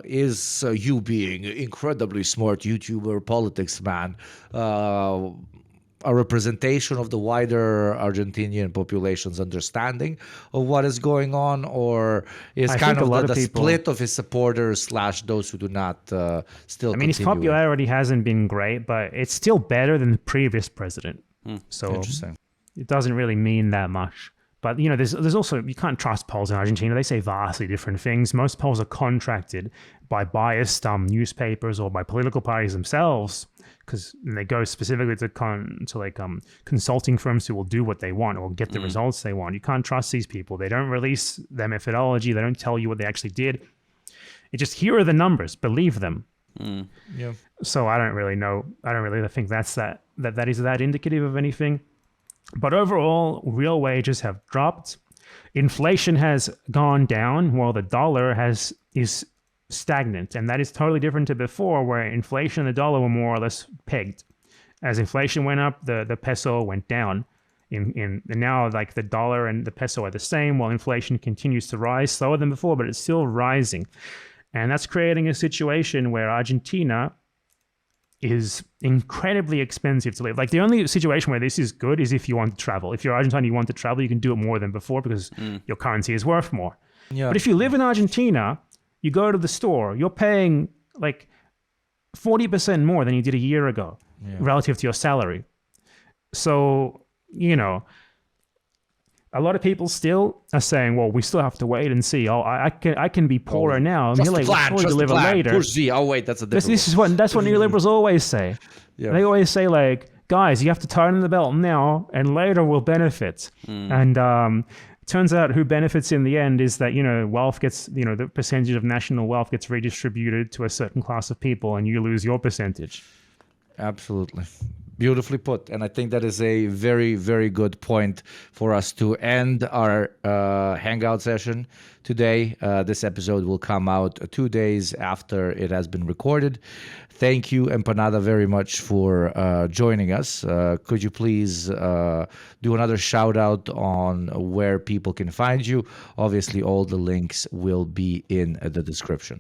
Is you being incredibly smart YouTuber, politics man, a representation of the wider Argentinian population's understanding of what is going on, or is kind of the split of his supporters / those who do not still continue? His popularity hasn't been great, but it's still better than the previous president. So interesting. It doesn't really mean that much. But, there's also, you can't trust polls in Argentina. They say vastly different things. Most polls are contracted by biased newspapers or by political parties themselves, because they go specifically to consulting firms who will do what they want or get the results they want. You can't trust these people. They don't release their methodology. They don't tell you what they actually did. It just, here are the numbers. Believe them. Yeah. So I don't really know. I don't really think that is that indicative of anything. But overall, real wages have dropped. Inflation has gone down while the dollar is stagnant. And that is totally different to before, where inflation and the dollar were more or less pegged. As inflation went up, the peso went down. And now the dollar and the peso are the same, while inflation continues to rise slower than before, but it's still rising. And that's creating a situation where Argentina is incredibly expensive to live. The only situation where this is good is if you want to travel. If you're Argentine, you want to travel, you can do it more than before because your currency is worth more. Yeah. But if you live in Argentina, you go to the store, you're paying 40% more than you did a year ago relative to your salary. So, a lot of people still are saying, well, we still have to wait and see. Oh, I can be poorer now. Trust Milei the plan, will trust the deliver plan. later. Push Z. Oh, wait, that's a different That's what neoliberals always say. Yeah. They always say, like, guys, you have to tighten the belt now, and later we'll benefit. And turns out who benefits in the end is that, wealth gets, the percentage of national wealth gets redistributed to a certain class of people, and you lose your percentage. Absolutely. Beautifully put. And I think that is a very, very good point for us to end our Hangout session today. This episode will come out 2 days after it has been recorded. Thank you, Empanada, very much for joining us. Could you please do another shout out on where people can find you? Obviously, all the links will be in the description.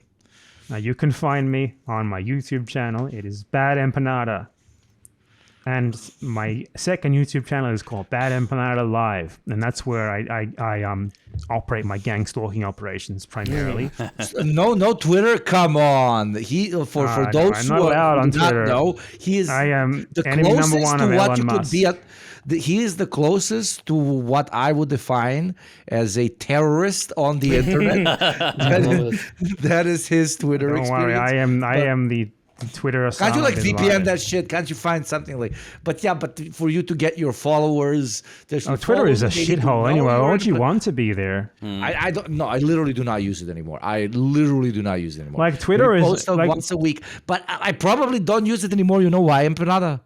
Now, you can find me on my YouTube channel. It is Bad Empanada. And my second YouTube channel is called Bad Empanada Live, and that's where I operate my gang stalking operations primarily. No Twitter. Come on, for those who do not know, he is the closest to what you could be. He is the closest to what I would define as a terrorist on the internet. that is his Twitter experience. Don't worry, I am the Twitter. Can't you VPN that shit? Can't you find something like? But for you to get your followers, Twitter is a shithole anyway. Why would you want to be there? I don't know. I literally do not use it anymore. Like Twitter is like once a week, but I probably don't use it anymore. You know why, Empanada?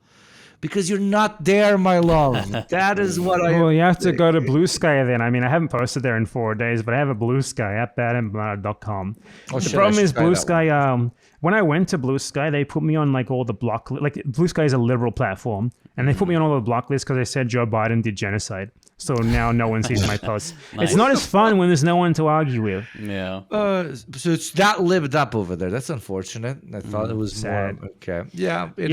Because you're not there, my love. That is what I. Well, you have to go to Blue Sky then. I mean, I haven't posted there in 4 days, but I have a Blue Sky at badempanada.com. The problem is Blue Sky. When I went to Blue Sky, they put me on like all the block. Like Blue Sky is a liberal platform, and they put me on all the block lists because they said Joe Biden did genocide. So now no one sees my posts. Nice. It's not as fun when there's no one to argue with. Yeah. So it's that lived up over there. That's unfortunate. I thought it was sad. More okay. Yeah. It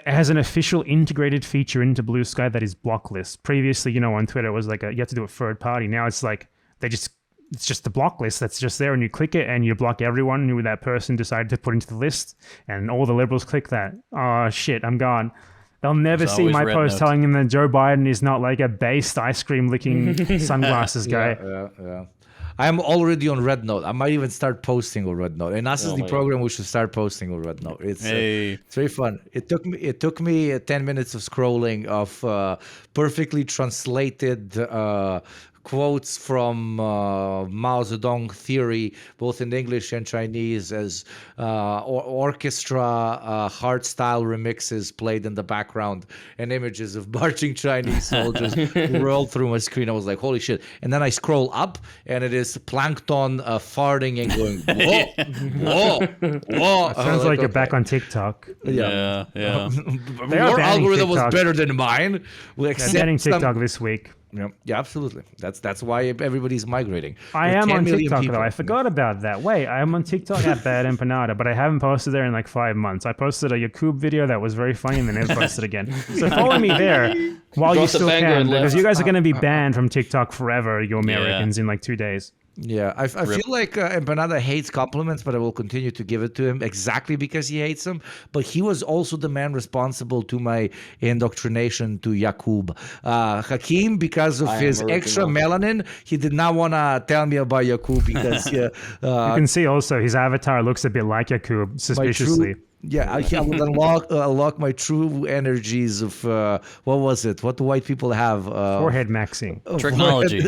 has an official integrated feature into Blue Sky that is block list. Previously, on Twitter, it was like you have to do a third party. Now it's like it's just the block list that's just there, and you click it and you block everyone who that person decided to put into the list, and all the liberals click that. Oh shit, I'm gone. They'll never see my post telling them that Joe Biden is not like a based ice cream licking sunglasses guy. Yeah. I am already on Red Note. I might even start posting on Red Note. And that's the program we should start posting on Red Note. It's very fun. It took me 10 minutes of scrolling of perfectly translated quotes from Mao Zedong theory, both in English and Chinese, as orchestra hard-style remixes played in the background, and images of marching Chinese soldiers rolled through my screen. I was like, holy shit. And then I scroll up, and it is Plankton farting and going, whoa. Sounds like you're back on TikTok. Yeah. Your algorithm was better than mine. They're banning TikTok this week. Yeah, absolutely. That's why everybody's migrating. I am on TikTok though. I forgot about that. Wait, I am on TikTok at Bad Empanada, but I haven't posted there in like 5 months. I posted a Yakub video that was very funny and then never posted again. So follow me there while you still can, because you guys are going to be banned from TikTok forever, you Americans, in like 2 days. Yeah, I feel like Empanada hates compliments, but I will continue to give it to him exactly because he hates them. But he was also the man responsible to my indoctrination to Yakub. Hakeem, because of his extra melanin, he did not want to tell me about Yakub because... you can see also his avatar looks a bit like Yakub, suspiciously. Yeah, I would unlock my true energies of what was it? What do white people have? Forehead maxing. Technology.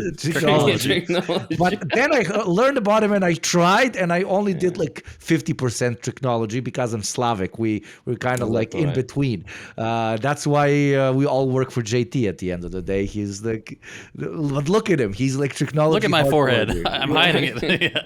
But then I learned about him and I tried, and I only did like 50% technology because I'm Slavic. We're kind of like in between. That's why we all work for JT at the end of the day. He's like, but look at him. He's like technology. Look at my forehead. I'm hiding it.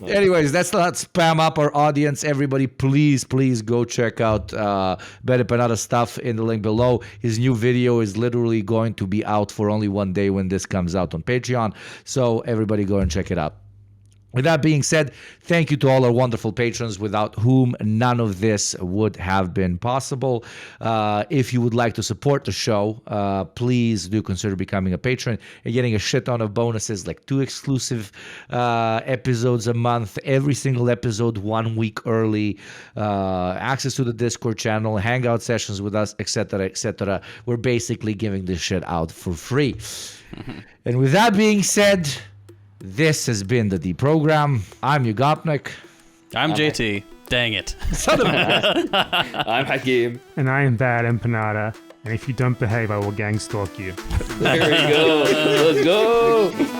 Anyways, let's not spam up our audience. Everybody, please go check out Bad Empanada stuff in the link below. His new video is literally going to be out for only 1 day when this comes out on Patreon. So everybody go and check it out. With that being said, thank you to all our wonderful patrons without whom none of this would have been possible. If you would like to support the show, please do consider becoming a patron and getting a shit ton of bonuses, like 2 exclusive episodes a month, every single episode 1 week early, access to the Discord channel, hangout sessions with us, etc., etc. We're basically giving this shit out for free. And with that being said, this has been the Deprogram. I'm Yugopnik. I'm JT. Dang it. Son of a I'm Hakim. And I am Bad Empanada. And if you don't behave, I will gang stalk you. There we go. Let's go.